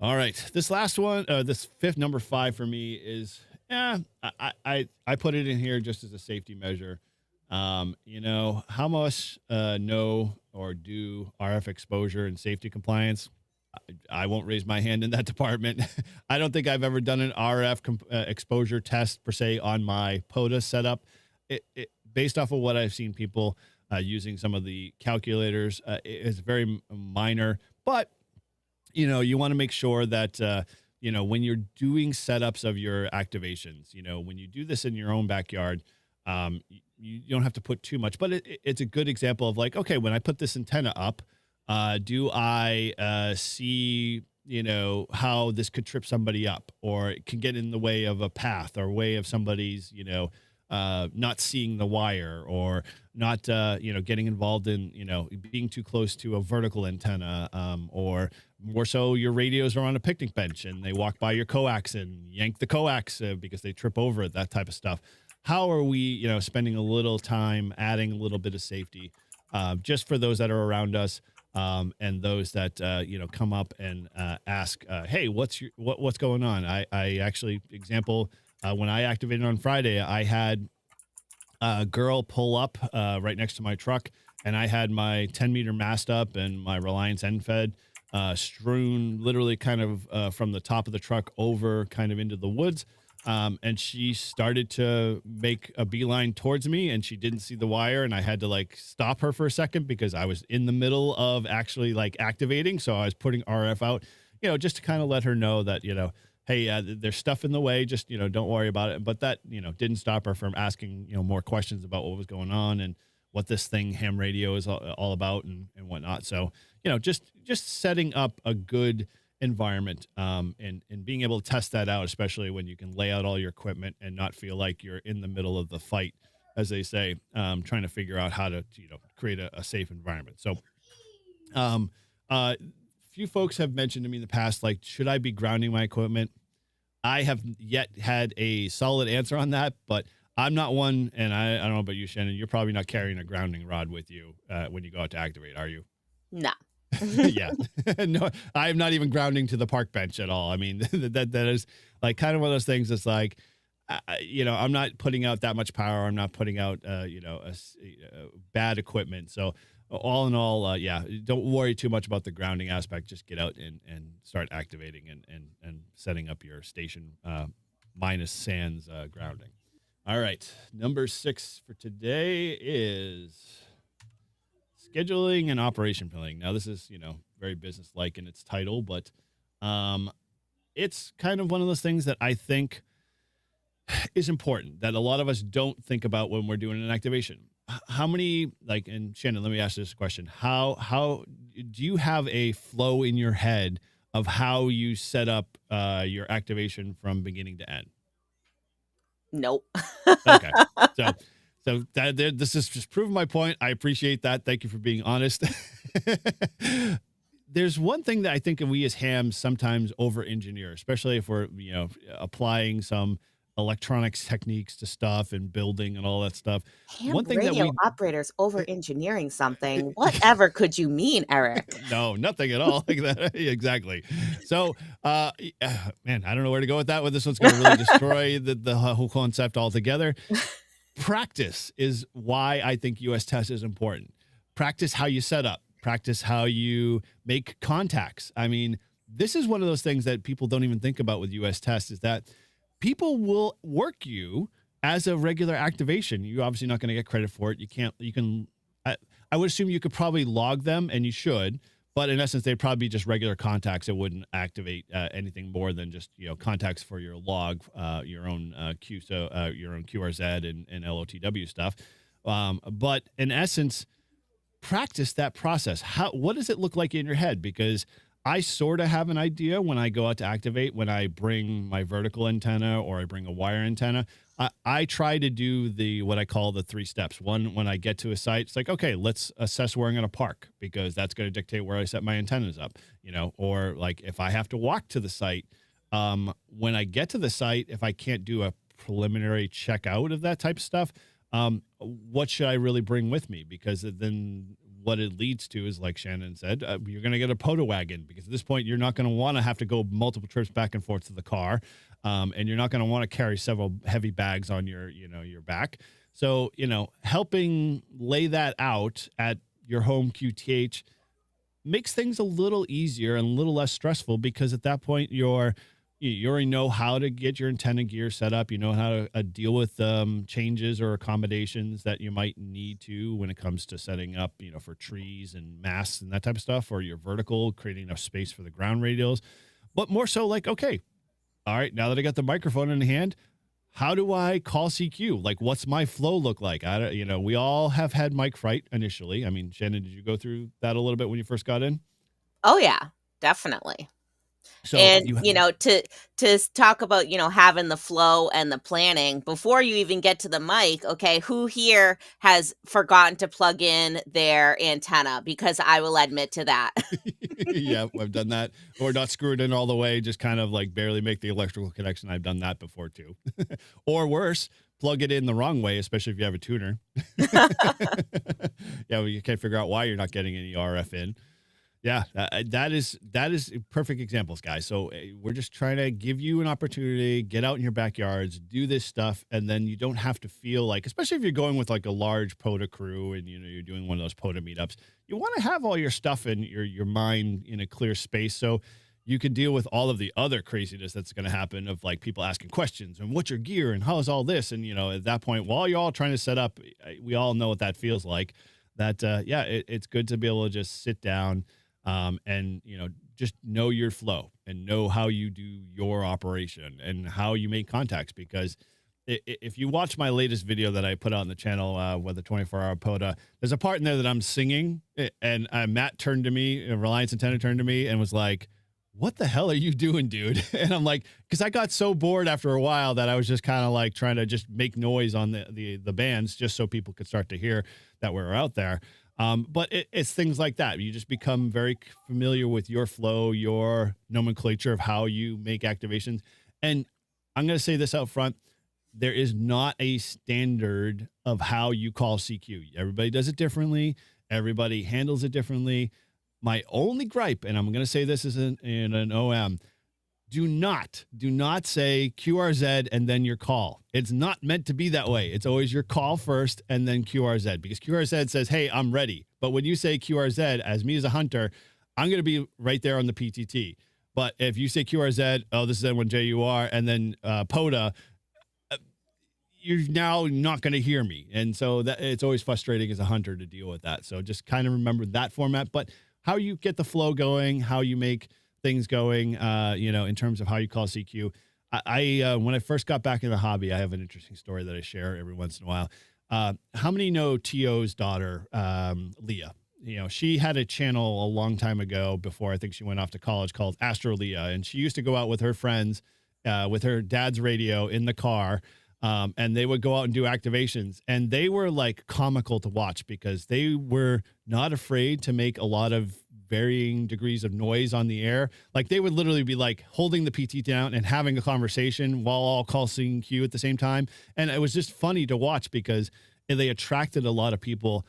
All right. This last one, this fifth, number 5 for me is, I put it in here just as a safety measure. How much know or do RF exposure and safety compliance? I won't raise my hand in that department. I don't think I've ever done an RF exposure test per se on my POTA setup. Based off of what I've seen people using some of the calculators, it's very minor, but you want to make sure that, when you're doing setups of your activations, when you do this in your own backyard, you don't have to put too much, but it's a good example of like, okay, when I put this antenna up, do I see, how this could trip somebody up or it can get in the way of a path or way of somebody's, not seeing the wire or not, getting involved in, being too close to a vertical antenna, or more so your radios are on a picnic bench and they walk by your coax and yank the coax because they trip over it, that type of stuff. How are we, spending a little time adding a little bit of safety just for those that are around us and those that, come up and ask, hey, what's going on? I actually, example, when I activated on Friday, I had a girl pull up right next to my truck, and I had my 10-meter mast up and my Reliance end fed strewn literally kind of from the top of the truck over kind of into the woods. And she started to make a beeline towards me and she didn't see the wire. And I had to like stop her for a second because I was in the middle of actually like activating. So I was putting RF out, just to kind of let her know that, hey, there's stuff in the way, just, don't worry about it. But that, didn't stop her from asking, more questions about what was going on and what this thing ham radio is all about and whatnot. So, just setting up a good environment and being able to test that out, especially when you can lay out all your equipment and not feel like you're in the middle of the fight, as they say, trying to figure out how to, create a safe environment. So, few folks have mentioned to me in the past, like, should I be grounding my equipment? I have yet had a solid answer on that, but I'm not one. And I don't know about you, Shannon, you're probably not carrying a grounding rod with you when you go out to activate, are you? No. Yeah. No, I'm not even grounding to the park bench at all. I mean, that is like kind of one of those things that's like, I'm not putting out that much power. I'm not putting out, bad equipment. So all in all, yeah, don't worry too much about the grounding aspect. Just get out and start activating and setting up your station minus sans grounding. All right. Number 6 for today is scheduling and operation planning. Now, this is, very business-like in its title, but it's kind of one of those things that I think is important that a lot of us don't think about when we're doing an activation. How many, like, and Shannon, let me ask this question. How do you have a flow in your head of how you set up your activation from beginning to end? Nope. Okay. So this is just proving my point. I appreciate that. Thank you for being honest. There's one thing that I think we as hams sometimes over engineer, especially if we're, applying some electronics techniques to stuff and building and all that stuff. Ham One thing that radio we operators over engineering something. Whatever could you mean, Eric? no, nothing at all like that. Exactly. So, man, I don't know where to go with that. With this one's going to really destroy the whole concept altogether. Practice is why I think US test is important. Practice how you set up, practice how you make contacts. I mean, this is one of those things that people don't even think about with US test is that people will work you as a regular activation. You're obviously not going to get credit for it. I would assume you could probably log them, and you should, but in essence, they'd probably be just regular contacts. It wouldn't activate anything more than just contacts for your log, your own your own QRZ and LOTW stuff. But in essence, practice that process. What does it look like in your head? Because I sort of have an idea when I go out to activate, when I bring my vertical antenna or I bring a wire antenna. I try to do what I call the 3 steps. One, when I get to a site, it's like, okay, let's assess where I'm going to park because that's going to dictate where I set my antennas up, or like if I have to walk to the site, when I get to the site, if I can't do a preliminary checkout of that type of stuff, what should I really bring with me? Because then what it leads to is, like Shannon said, you're going to get a POTA wagon because at this point, you're not going to want to have to go multiple trips back and forth to the car. And you're not going to want to carry several heavy bags on your back. So, helping lay that out at your home QTH makes things a little easier and a little less stressful because at that point you already know how to get your antenna gear set up. You know how to deal with changes or accommodations that you might need to when it comes to setting up, for trees and masts and that type of stuff, or your vertical, creating enough space for the ground radios. But more so like, okay, all right, now that I got the microphone in hand, how do I call CQ? Like, what's my flow look like? We all have had mic fright initially. I mean, Shannon, did you go through that a little bit when you first got in? Oh yeah, definitely. So And, you, to talk about, having the flow and the planning before you even get to the mic, okay, who here has forgotten to plug in their antenna? Because I will admit to that. yeah, I've done that. Or not screwed in all the way, just kind of like barely make the electrical connection. I've done that before too. Or worse, plug it in the wrong way, especially if you have a tuner. Yeah, well, you can't figure out why you're not getting any RF in. Yeah, that is perfect examples, guys. So we're just trying to give you an opportunity, get out in your backyards, do this stuff, and then you don't have to feel like, especially if you're going with like a large POTA crew and you're doing one of those POTA meetups, you want to have all your stuff in your mind in a clear space so you can deal with all of the other craziness that's going to happen of like people asking questions and what's your gear and how's all this, and at that point while you're all trying to set up, we all know what that feels like. That it's good to be able to just sit down. And just know your flow and know how you do your operation and how you make contacts. Because if you watch my latest video that I put out on the channel with the 24-hour POTA, there's a part in there that I'm singing, and Matt turned to me, Reliance Antenna turned to me and was like, "What the hell are you doing, dude?" And I'm like, because I got so bored after a while that I was just kind of like trying to just make noise on the bands just so people could start to hear that we're out there. But it's things like that. You just become very familiar with your flow, your nomenclature of how you make activations. And I'm going to say this out front. There is not a standard of how you call CQ. Everybody does it differently. Everybody handles it differently. My only gripe, and I'm going to say this is in an OM, do not say QRZ and then your call. It's not meant to be that way. It's always your call first and then QRZ, because QRZ says, "Hey, I'm ready." But when you say QRZ, as me as a hunter, I'm going to be right there on the PTT. But if you say QRZ, oh, this is N1JUR, and then POTA, you're now not going to hear me. And so that it's always frustrating as a hunter to deal with that. So just kind of remember that format, but how you get the flow going, how you make things going, in terms of how you call CQ. When I first got back in the hobby, I have an interesting story that I share every once in a while. How many know T.O.'s daughter, Leah? She had a channel a long time ago before I think she went off to college called Astro Leah. And she used to go out with her friends, with her dad's radio in the car. And they would go out and do activations, and they were like comical to watch because they were not afraid to make a lot of varying degrees of noise on the air. Like they would literally be like holding the PT down and having a conversation while all calling Q at the same time. And it was just funny to watch because they attracted a lot of people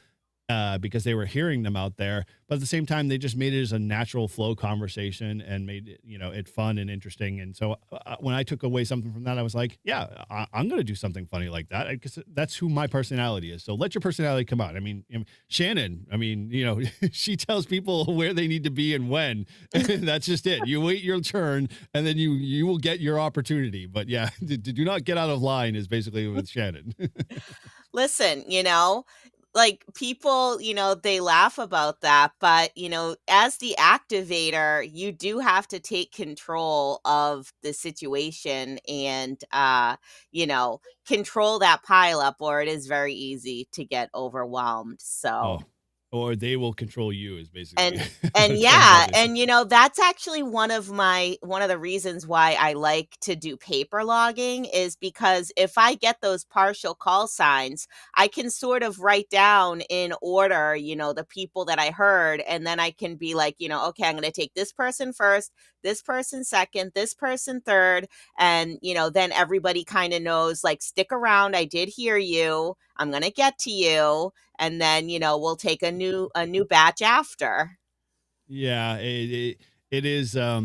because they were hearing them out there. But at the same time, they just made it as a natural flow conversation and made it, it fun and interesting. And so when I took away something from that, I was like, yeah, I'm going to do something funny like that because that's who my personality is. So let your personality come out. I mean, Shannon, she tells people where they need to be and when. That's just it. You wait your turn and then you will get your opportunity. But yeah, do not get out of line is basically with Shannon. Listen, like people, they laugh about that, but as the activator, you do have to take control of the situation and control that pile up, or it is very easy to get overwhelmed. Oh, So or they will control you is basically and what and it comes down yeah, to. and that's actually one of the reasons why I like to do paper logging is because if I get those partial call signs, I can sort of write down in order, the people that I heard, and then I can be like, okay, I'm going to take this person first, this person second, this person third, and then everybody kind of knows like stick around, I did hear you, I'm going to get to you, and then we'll take a new batch after. Yeah, it is. I,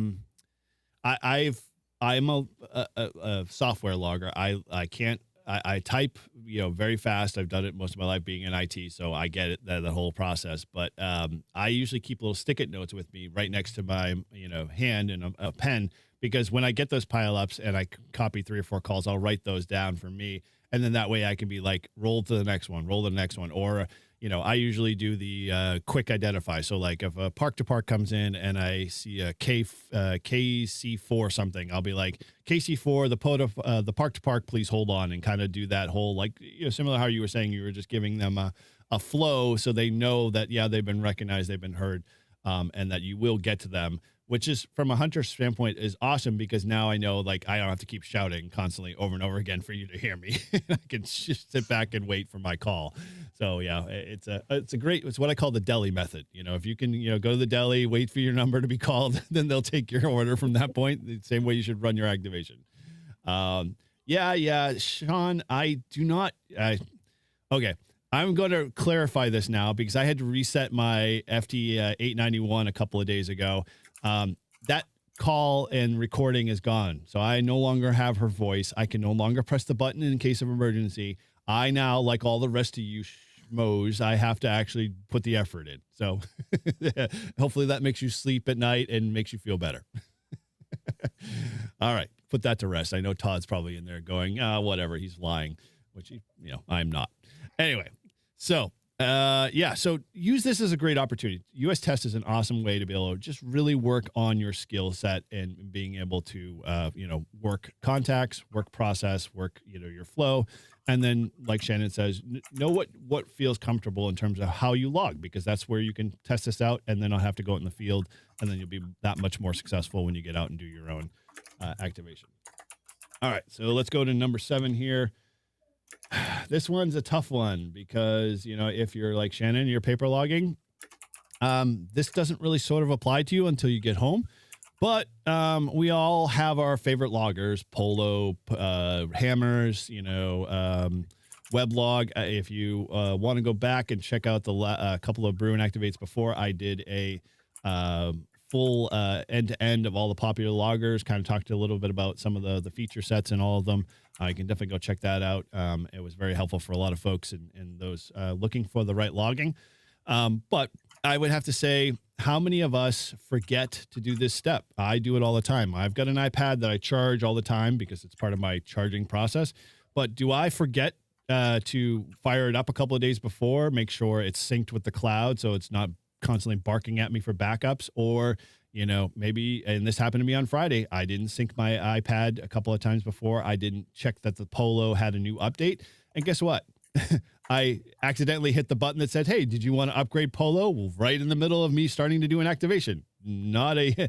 I've I'm a software logger. I can't. I type very fast. I've done it most of my life being in IT, so I get it the whole process. But I usually keep little stick-it notes with me right next to my hand and a pen because when I get those pileups and I copy 3 or 4 calls, I'll write those down for me, and then that way I can be like roll to the next one, roll to the next one, or I usually do the quick identify. So like if a park to park comes in and I see a KC4 something, I'll be like KC4, the POTA, the park to park, please hold on, and kind of do that whole like similar how you were saying you were just giving them a flow so they know that yeah they've been recognized, they've been heard, and that you will get to them. Which is from a hunter standpoint is awesome because now I know like I don't have to keep shouting constantly over and over again for you to hear me. I can just sit back and wait for my call. So yeah, it's what I call the deli method. If you can, go to the deli, wait for your number to be called, then they'll take your order from that point. The same way you should run your activation. Yeah, Sean, I do not. Okay. I'm going to clarify this now because I had to reset my FT 891 a couple of days ago. That call and recording is gone. So I no longer have her voice. I can no longer press the button in case of emergency. I now, like all the rest of you schmoes, I have to actually put the effort in. So hopefully that makes you sleep at night and makes you feel better. All right. Put that to rest. I know Todd's probably in there going, whatever. He's lying, which, I'm not. Anyway, so so use this as a great opportunity. US Test is an awesome way to be able to just really work on your skill set and being able to, work contacts, work process, work, your flow. And then like Shannon says, know what feels comfortable in terms of how you log, because that's where you can test this out. And then I'll have to go out in the field and then you'll be that much more successful when you get out and do your own activation. All right. So let's go to number 7 here. This one's a tough one because, if you're like Shannon, you're paper logging, this doesn't really sort of apply to you until you get home. But we all have our favorite loggers, Polo, Hammers, Weblog. If you want to go back and check out the couple of Brew Activates before, I did a full end-to-end of all the popular loggers, kind of talked a little bit about some of the feature sets and all of them. You can definitely go check that out. It was very helpful for a lot of folks and those looking for the right logging. But I would have to say, how many of us forget to do this step? I do it all the time. I've got an iPad that I charge all the time because it's part of my charging process. But do I forget to fire it up a couple of days before, make sure it's synced with the cloud so it's not constantly barking at me for backups? Or, maybe, and this happened to me on Friday, I didn't sync my iPad a couple of times before. I didn't check that the Polo had a new update. And guess what? I accidentally hit the button that said, "Hey, did you want to upgrade Polo?" Well, right in the middle of me starting to do an activation. Not a,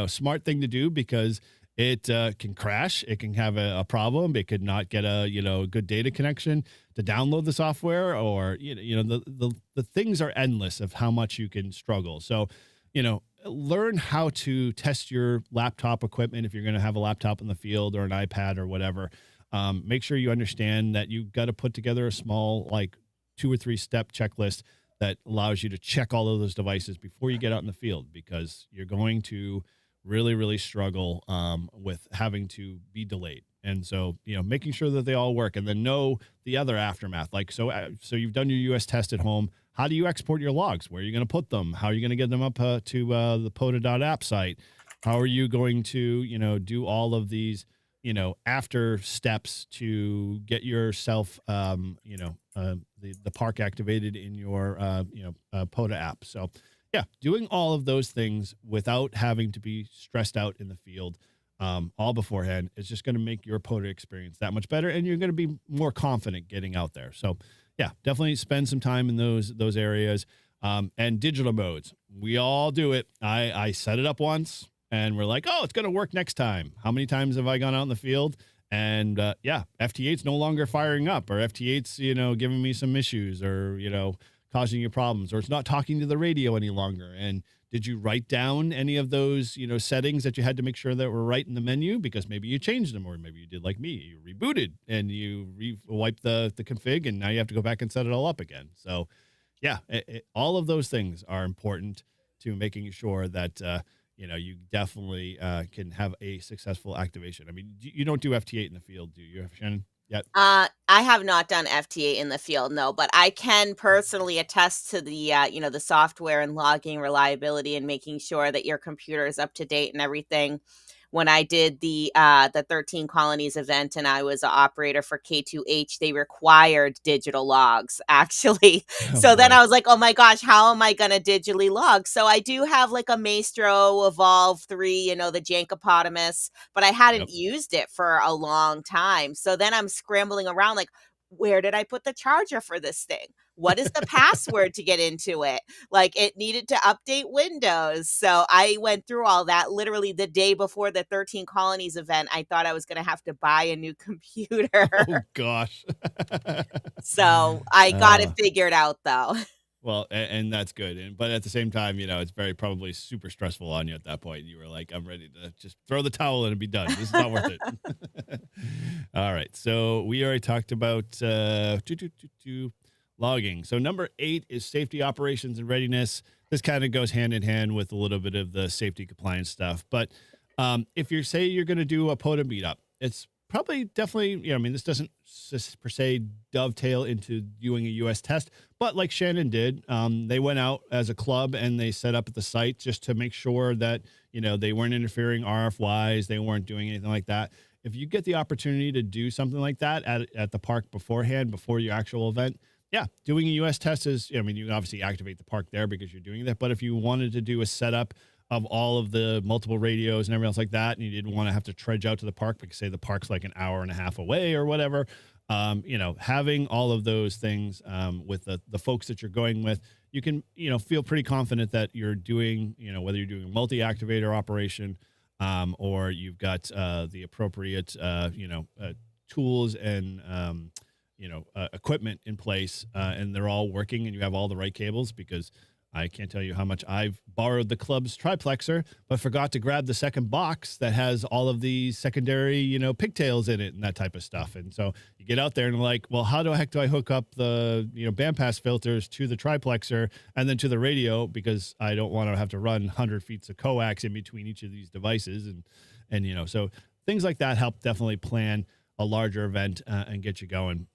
smart thing to do, because it can crash. It can have a problem. It could not get a, good data connection to download the software, or, the things are endless of how much you can struggle. So, learn how to test your laptop equipment if you're going to have a laptop in the field or an iPad or whatever. Make sure you understand that you got to put together a small, like 2 or 3 step checklist that allows you to check all of those devices before you get out in the field, because you're going to really, really struggle with having to be delayed. And so, making sure that they all work, and then know the other aftermath. Like, so you've done your US test at home. How do you export your logs? Where are you going to put them? How are you going to get them up to the POTA.app site? How are you going to, do all of these, after steps to get yourself, the park activated in your, POTA app? So, yeah, doing all of those things without having to be stressed out in the field, all beforehand, is just going to make your POTA experience that much better, and you're going to be more confident getting out there. So, yeah, definitely spend some time in those areas. And digital modes, we all do it. I set it up once, and we're like, oh, it's going to work next time. How many times have I gone out in the field? And FT8's no longer firing up, or FT8's, giving me some issues, or, causing you problems, or it's not talking to the radio any longer. And did you write down any of those, settings that you had to make sure that were right in the menu? Because maybe you changed them, or maybe you did like me, you rebooted and you wiped the config, and now you have to go back and set it all up again. So, yeah, all of those things are important to making sure that you definitely can have a successful activation. I mean, you don't do FT8 in the field, do you, Shannon? Yet? I have not done FTA in the field, no, but I can personally attest to the, the software and logging reliability and making sure that your computer is up to date and everything. When I did the 13 Colonies event and I was an operator for K2H, they required digital logs, actually. Oh So then boy. I was like, oh my gosh, how am I going to digitally log? So I do have like a Maestro Evolve 3, the Jankopotamus, but I Yep. hadn't used it for a long time. So then I'm scrambling around like, where did I put the charger for this thing? What is the password to get into it? Like, it needed to update Windows. So I went through all that literally the day before the 13 Colonies event. I thought I was going to have to buy a new computer. Oh gosh. So I got it uh, figured out though. well, and that's good. But at the same time, it's very probably super stressful on you at that point. You were like, I'm ready to just throw the towel in and be done. This is not worth it. All right. So we already talked about logging. So number 8 is safety operations and readiness. This kind of goes hand in hand with a little bit of the safety compliance stuff. But if you say you're going to do a POTA meetup, it's probably definitely, this doesn't per se dovetail into doing a US test, but like Shannon did, they went out as a club and they set up at the site just to make sure that, they weren't interfering RF wise. They weren't doing anything like that. If you get the opportunity to do something like that at the park beforehand, before your actual event, yeah, doing a US test is, you can obviously activate the park there because you're doing that. But if you wanted to do a setup of all of the multiple radios and everything else like that, and you didn't want to have to trudge out to the park because, say, the park's like an hour and a half away or whatever, having all of those things with the folks that you're going with, you can, feel pretty confident that you're doing, whether you're doing a multi-activator operation or you've got the appropriate, tools and, equipment in place, and they're all working and you have all the right cables, because I can't tell you how much I've borrowed the club's triplexer, but forgot to grab the second box that has all of the secondary, pigtails in it and that type of stuff. And so you get out there and like, well, how the heck do I hook up the, bandpass filters to the triplexer and then to the radio? Because I don't want to have to run 100 feet of coax in between each of these devices. And so things like that help definitely plan a larger event and get you going.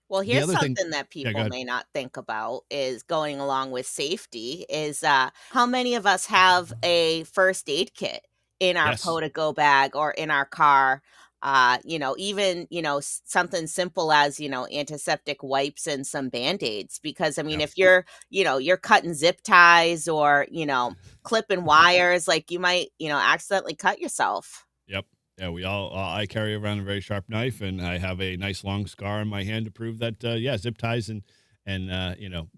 Well, The here's other thing, something that yeah, go people ahead. may not think about is going along with safety is how many of us have a first aid kit in our Yes. POTA go bag or in our car? Even, something simple as, antiseptic wipes and some band-aids. Because I mean, Yep. if you're cutting zip ties or, clipping wires, like you might, accidentally cut yourself. Yep. Yeah, we all. I carry around a very sharp knife, and I have a nice long scar on my hand to prove that. Yeah, zip ties and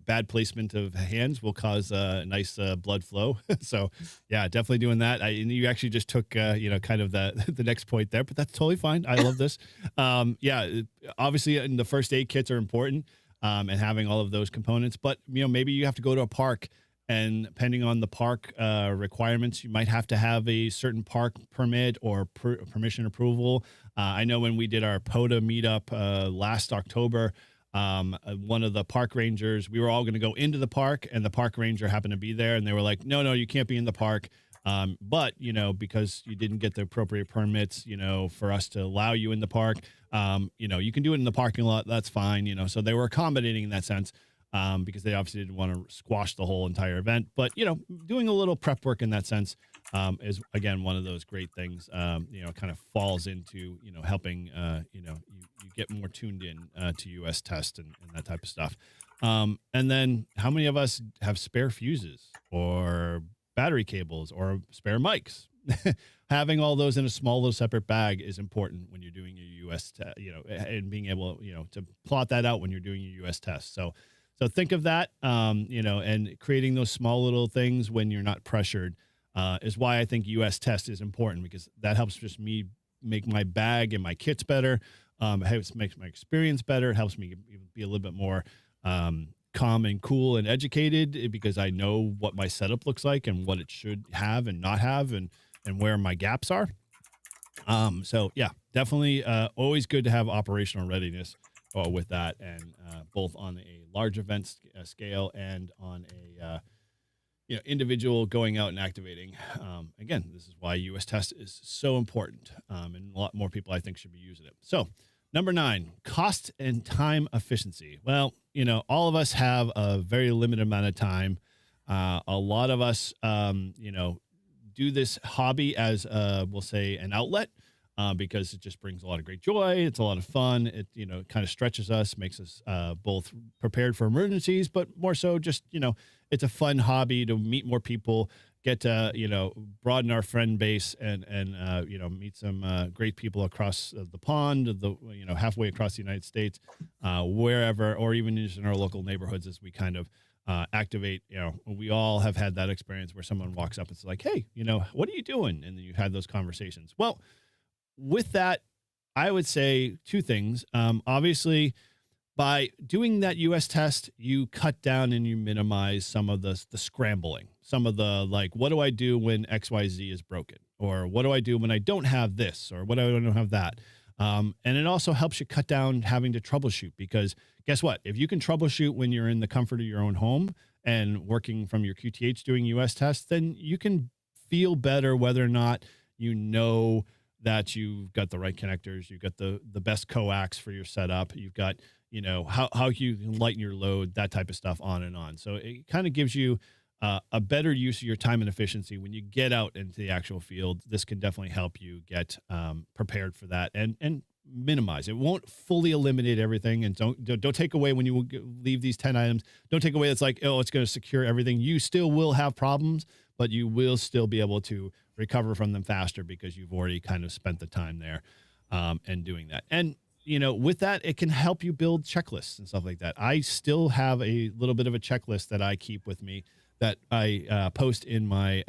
bad placement of hands will cause nice blood flow. So, yeah, definitely doing that. And you actually just took kind of the the next point there, but that's totally fine. I love this. Obviously, the first aid kits are important, and having all of those components. But maybe you have to go to a park and depending on the park requirements, you might have to have a certain park permit or permission approval. I know when we did our POTA meetup last October, one of the park rangers, we were all going to go into the park, and the park ranger happened to be there, and they were like, no, you can't be in the park. But, because you didn't get the appropriate permits, for us to allow you in the park, you can do it in the parking lot. That's fine. So they were accommodating in that sense because they obviously didn't want to squash the whole entire event. But, doing a little prep work in that sense is, again, one of those great things, kind of falls into, helping, you get more tuned in to US test and that type of stuff. And then how many of us have spare fuses or battery cables or spare mics? Having all those in a small little separate bag is important when you're doing your US and being able, to plot that out when you're doing your US test. So think of that, and creating those small little things when you're not pressured is why I think US test is important, because that helps just me make my bag and my kits better. It helps make my experience better. It helps me be a little bit more calm and cool and educated because I know what my setup looks like and what it should have and not have and where my gaps are. So yeah, definitely always good to have operational readiness with that, and both on a large event scale and on a individual going out and activating. Again, this is why US test is so important, and a lot more people I think should be using it. So number 9, cost and time efficiency. Well, all of us have a very limited amount of time. A lot of us, do this hobby as, we'll say, an outlet because it just brings a lot of great joy. It's a lot of fun. It, kind of stretches us, makes us both prepared for emergencies, but more so just, it's a fun hobby to meet more people, get to, broaden our friend base and meet some great people across the pond, halfway across the United States, wherever, or even just in our local neighborhoods as we kind of activate. We all have had that experience where someone walks up and it's like, hey, what are you doing? And then you had those conversations. Well, with that, I would say 2 things. Obviously, by doing that US test, you cut down and you minimize some of the scrambling, some of the like, what do I do when XYZ is broken? Or what do I do when I don't have this? Or what do I don't have that? And it also helps you cut down having to troubleshoot, because guess what? If you can troubleshoot when you're in the comfort of your own home and working from your QTH doing US tests, then you can feel better whether or not that you've got the right connectors, you've got the best coax for your setup, you've got, how you can lighten your load, that type of stuff, on and on. So it kind of gives you a better use of your time and efficiency when you get out into the actual field. This can definitely help you get prepared for that and minimize. It won't fully eliminate everything, and don't take away when you leave these 10 items. Don't take away. It's like, oh, it's going to secure everything. You still will have problems, but you will still be able to recover from them faster because you've already kind of spent the time there and doing that. And with that, it can help you build checklists and stuff like that. I still have a little bit of a checklist that I keep with me that I post in my,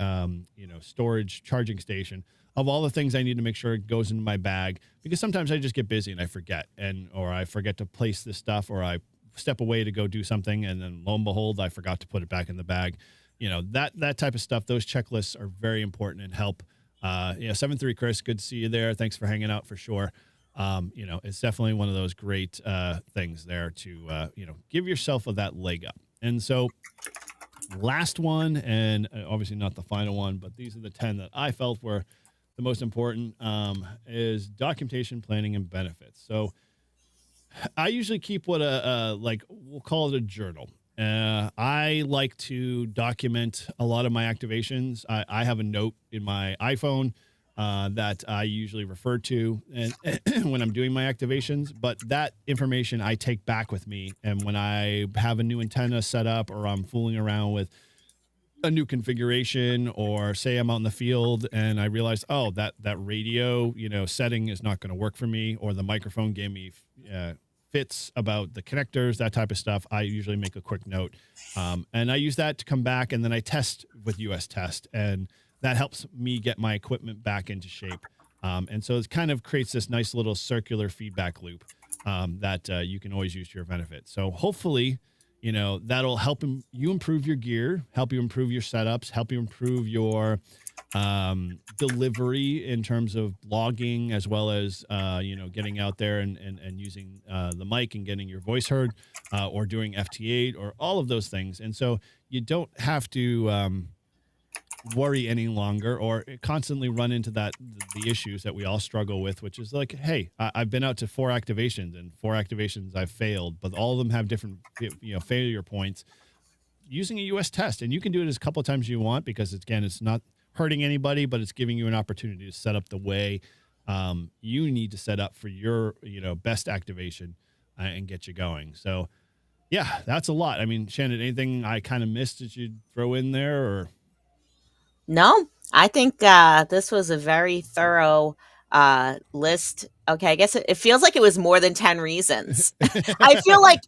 storage charging station of all the things I need to make sure it goes into my bag, because sometimes I just get busy and I forget, or I forget to place this stuff, or I step away to go do something, and then lo and behold, I forgot to put it back in the bag. That type of stuff. Those checklists are very important and help. 7-3 Chris, good to see you there. Thanks for hanging out for sure. It's definitely one of those great things there to, give yourself that leg up. And so last one, and obviously not the final one, but these are the 10 that I felt were the most important, is documentation, planning, and benefits. So I usually keep what we'll call it a journal. I like to document a lot of my activations. I have a note in my iPhone that I usually refer to and when I'm doing my activations. But that information I take back with me, and when I have a new antenna set up or I'm fooling around with a new configuration, or say I'm out in the field and I realize, oh, that radio, setting is not going to work for me, or the microphone gave me fits about the connectors, that type of stuff. I usually make a quick note, and I use that to come back, and then I test with US Test, and that helps me get my equipment back into shape. And so it kind of creates this nice little circular feedback loop that you can always use to your benefit. So hopefully, that'll help you improve your gear, help you improve your setups, help you improve your delivery in terms of blogging, as well as getting out there and using the mic and getting your voice heard, or doing FT8 or all of those things. And so you don't have to worry any longer, or constantly run into the issues that we all struggle with, which is like, hey, I've been out to 4 activations, and 4 activations I've failed, but all of them have different failure points. Using a US Test, and you can do it as a couple of times you want, because again, it's not hurting anybody, but it's giving you an opportunity to set up the way you need to set up for your best activation, and get you going. So yeah, that's a lot. I mean, Shannon, anything I kind of missed that you'd throw in there, or No, I think this was a very thorough list. Okay, I guess it feels like it was more than 10 reasons. I feel like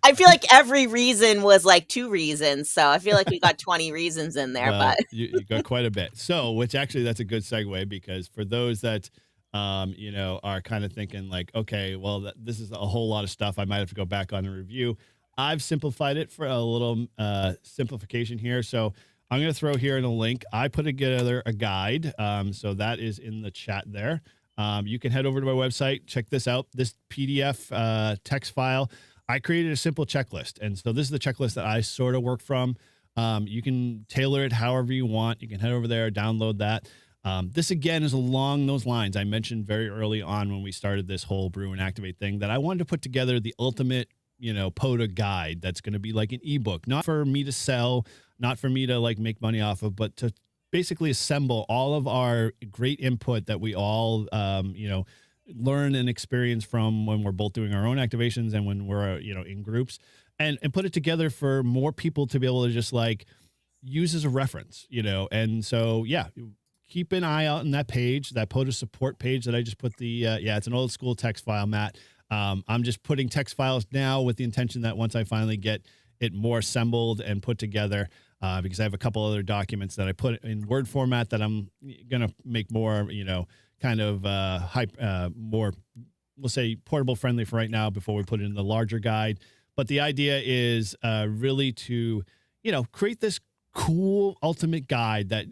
every reason was like 2 reasons. So I feel like we got 20 reasons in there, Well, but you got quite a bit. So, which actually that's a good segue, because for those that are kind of thinking like, okay, well, this is a whole lot of stuff. I might have to go back on and review. I've simplified it for a little simplification here. So I'm going to throw here in a link. I put together a guide. So that is in the chat there. You can head over to my website, check this out. This PDF text file, I created a simple checklist. And so this is the checklist that I sort of work from. You can tailor it however you want. You can head over there, download that. This again is along those lines. I mentioned very early on when we started this whole Brew and Activate thing that I wanted to put together the ultimate, POTA guide that's going to be like an ebook, not for me to sell, not for me to like make money off of, but to basically assemble all of our great input that we all, learn and experience from when we're both doing our own activations and when we're, in groups, and put it together for more people to be able to just like use as a reference, And so, yeah, keep an eye out on that page, that POTA support page that I just put it's an old school text file, Matt. I'm just putting text files now with the intention that once I finally get it more assembled and put together, because I have a couple other documents that I put in Word format that I'm going to make more, kind of more, we'll say, portable friendly for right now before we put it in the larger guide. But the idea is really to, create this cool ultimate guide that,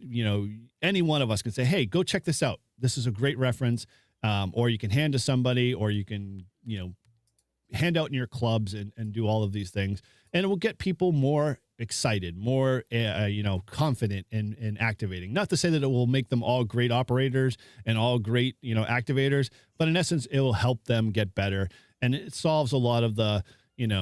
any one of us can say, hey, go check this out. This is a great reference. Or you can hand to somebody, or you can, hand out in your clubs and do all of these things. And it will get people more excited, more, confident in activating. Not to say that it will make them all great operators and all great, activators, but in essence, it will help them get better. And it solves a lot of the,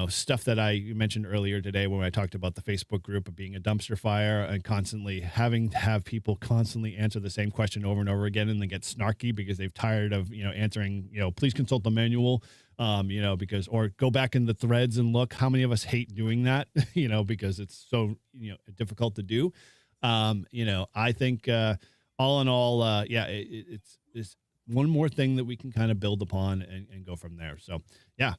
stuff that I mentioned earlier today when I talked about the Facebook group of being a dumpster fire and constantly having to have people constantly answer the same question over and over again, and then get snarky because they've tired of, answering, please consult the manual, because, or go back in the threads and look. How many of us hate doing that, because it's so, difficult to do. I think all in all, it's one more thing that we can kind of build upon and go from there. So, yeah.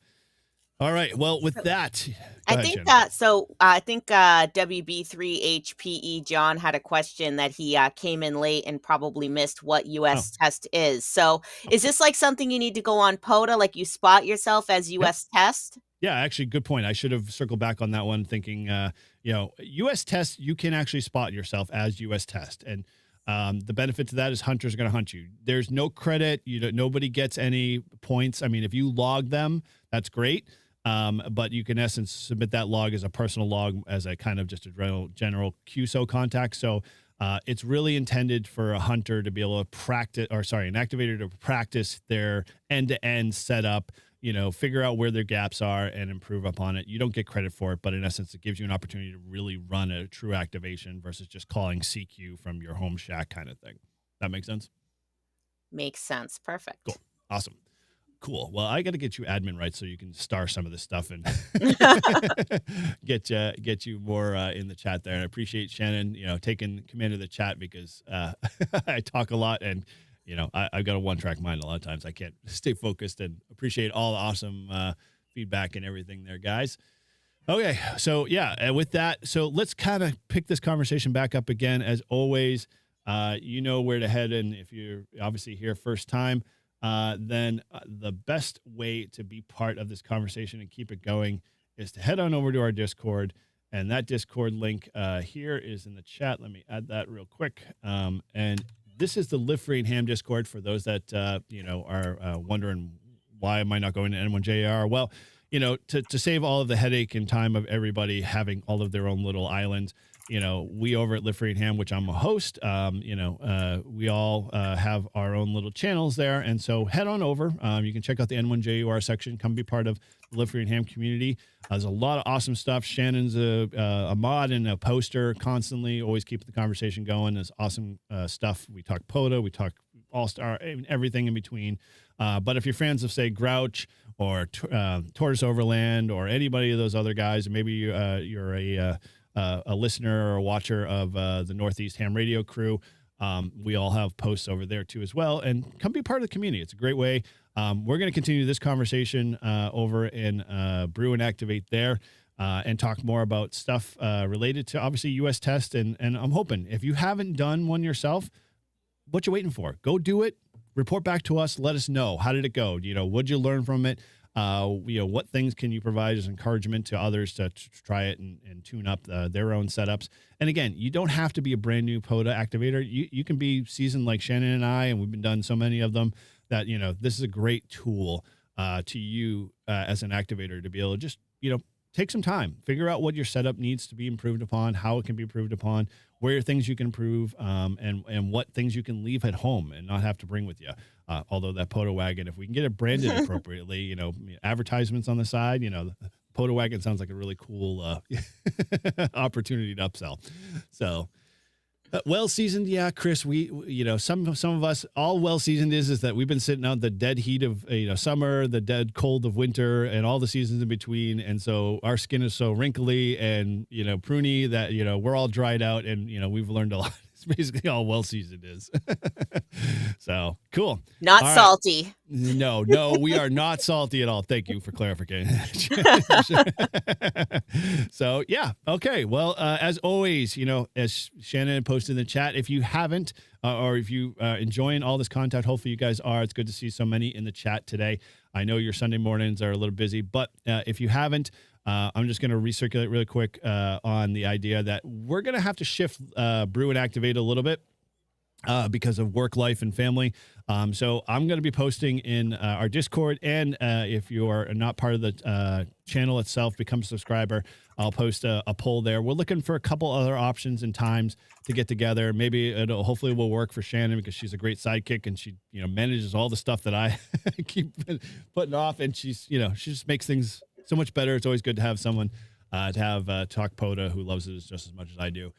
All right. Well, with that, go I ahead, think Shannon. I think WB3HPE John had a question that he came in late and probably missed what Oh, US test is. So, is okay. this like something you need to go on POTA, like you spot yourself as Yep. US test? Yeah, actually, good point. I should have circled back on that one, thinking, US test, you can actually spot yourself as US test. And the benefit to that is hunters are going to hunt you. There's no credit. Nobody gets any points. I mean, if you log them, that's great. But you can, in essence, submit that log as a personal log, as a kind of just a general QSO contact. So it's really intended for a hunter to be able to practice, or sorry, an activator to practice their end-to-end setup, figure out where their gaps are and improve upon it. You don't get credit for it, but in essence, it gives you an opportunity to really run a true activation versus just calling CQ from your home shack kind of thing. That makes sense? Makes sense. Perfect. Cool. Awesome. Cool. Well, I got to get you admin rights so you can star some of this stuff and get you more in the chat there. And I appreciate Shannon, taking command of the chat because I talk a lot and I've got a one-track mind a lot of times. I can't stay focused, and appreciate all the awesome feedback and everything there, guys. Okay, so yeah, with that, so let's kind of pick this conversation back up again. As always, you know where to head, and if you're obviously here first time, then the best way to be part of this conversation and keep it going is to head on over to our Discord, and that Discord link here is in the chat. Let me add that real quick, and this is the Live Free and Ham Discord for those that are wondering why am I not going to N1JR? Well, to save all of the headache and time of everybody having all of their own little islands, we over at Live Free and Ham, which I'm a host, we all have our own little channels there. And so head on over. You can check out the N1JUR section. Come be part of the Live Free and Ham community. There's a lot of awesome stuff. Shannon's a mod and a poster constantly, always keeping the conversation going. There's awesome stuff. We talk POTA, we talk All-Star, everything in between. But if you're fans of, say, Grouch or Tortoise Overland or anybody of those other guys, maybe you're a listener or a watcher of the Northeast Ham Radio crew, we all have posts over there too as well. And come be part of the community. It's a great way. We're going to continue this conversation over in Brew and Activate there and talk more about stuff related to, obviously, U.S. Test. And I'm hoping if you haven't done one yourself, what you waiting for? Go do it. Report back to us. Let us know. How did it go? What'd you learn from it? What things can you provide as encouragement to others to try it and tune up their own setups? And again, you don't have to be a brand new POTA activator. You can be seasoned like Shannon and I, and we've been done so many of them that, this is a great tool to you as an activator to be able to just, take some time, figure out what your setup needs to be improved upon, how it can be improved upon, where are things you can improve, and what things you can leave at home and not have to bring with you. Although that POTA wagon, if we can get it branded appropriately, advertisements on the side, the POTA wagon sounds like a really cool opportunity to upsell. So, well-seasoned, yeah, Chris, we some of us, all well-seasoned is that we've been sitting out the dead heat of, summer, the dead cold of winter, and all the seasons in between. And so our skin is so wrinkly and, pruny that, we're all dried out and, we've learned a lot. It's basically all well-seasoned is. So, cool. Not all salty. Right. No, we are not salty at all. Thank you for clarifying. So, yeah. Okay. Well, as always, as Shannon posted in the chat, if you haven't, or if you enjoying all this content, hopefully you guys are. It's good to see so many in the chat today. I know your Sunday mornings are a little busy, but if you haven't, I'm just going to recirculate really quick on the idea that we're going to have to shift Brew and Activate a little bit because of work, life, and family. So I'm going to be posting in our Discord, and if you are not part of the channel itself, become a subscriber. I'll post a poll there. We're looking for a couple other options and times to get together. Maybe hopefully will work for Shannon because she's a great sidekick and she manages all the stuff that I keep putting off, and she just makes things so much better. It's always good to have someone to talk POTA who loves it just as much as I do.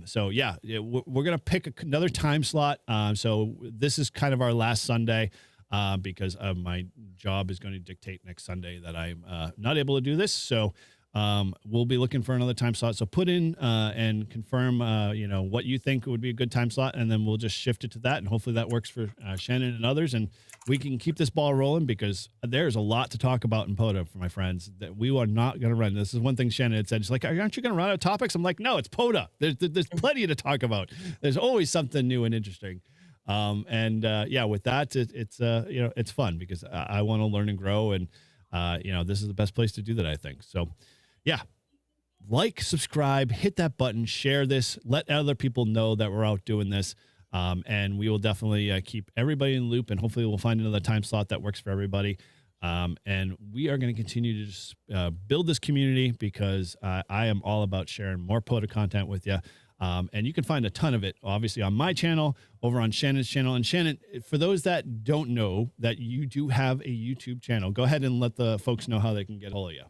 So yeah, we're going to pick another time slot. So this is kind of our last Sunday, because my job is going to dictate next Sunday that I'm not able to do this. So we'll be looking for another time slot. So put in and confirm, what you think would be a good time slot, and then we'll just shift it to that. And hopefully that works for Shannon and others, and we can keep this ball rolling because there's a lot to talk about in POTA for my friends that we are not going to run. This is one thing Shannon had said. She's like, aren't you going to run out of topics? I'm like, no, it's POTA. There's plenty to talk about. There's always something new and interesting. With that, it's fun because I want to learn and grow, and this is the best place to do that, I think. So, yeah, like, subscribe, hit that button, share this, let other people know that we're out doing this. And we will definitely keep everybody in the loop, and hopefully we'll find another time slot that works for everybody. And we are going to continue to just build this community because I am all about sharing more POTA content with you. And you can find a ton of it, obviously, on my channel, over on Shannon's channel. And Shannon, for those that don't know that you do have a YouTube channel, go ahead and let the folks know how they can get a hold of you.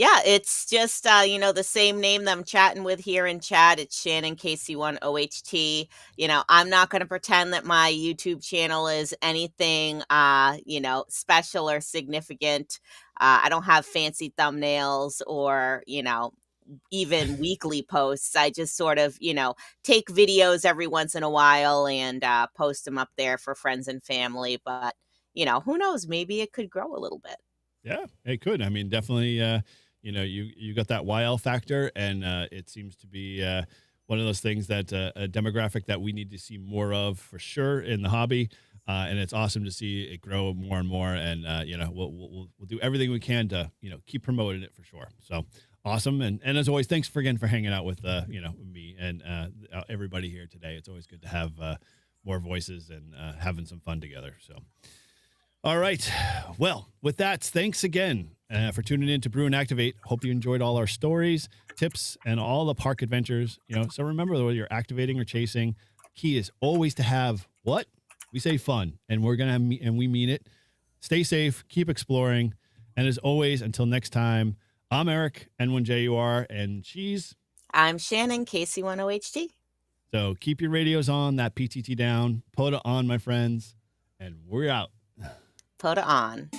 Yeah, it's just, the same name that I'm chatting with here in chat. It's Shannon KC1OHT. I'm not going to pretend that my YouTube channel is anything, special or significant. I don't have fancy thumbnails or, even weekly posts. I just sort of, take videos every once in a while and post them up there for friends and family. But, who knows? Maybe it could grow a little bit. Yeah, it could. I mean, definitely. You got that YL factor, and it seems to be one of those things that a demographic that we need to see more of for sure in the hobby. And it's awesome to see it grow more and more. And we'll do everything we can to keep promoting it for sure. So awesome. And as always, thanks again for hanging out with me and everybody here today. It's always good to have more voices and having some fun together. So. All right. Well, with that, thanks again for tuning in to Brew and Activate. Hope you enjoyed all our stories, tips, and all the park adventures. So remember, whether you're activating or chasing, key is always to have what we say fun, and and we mean it. Stay safe, keep exploring, and as always, until next time, I'm Eric N1JUR, and she's. I'm Shannon KC1OHT. So keep your radios on, that PTT down, POTA on, my friends, and we're out. POTA on.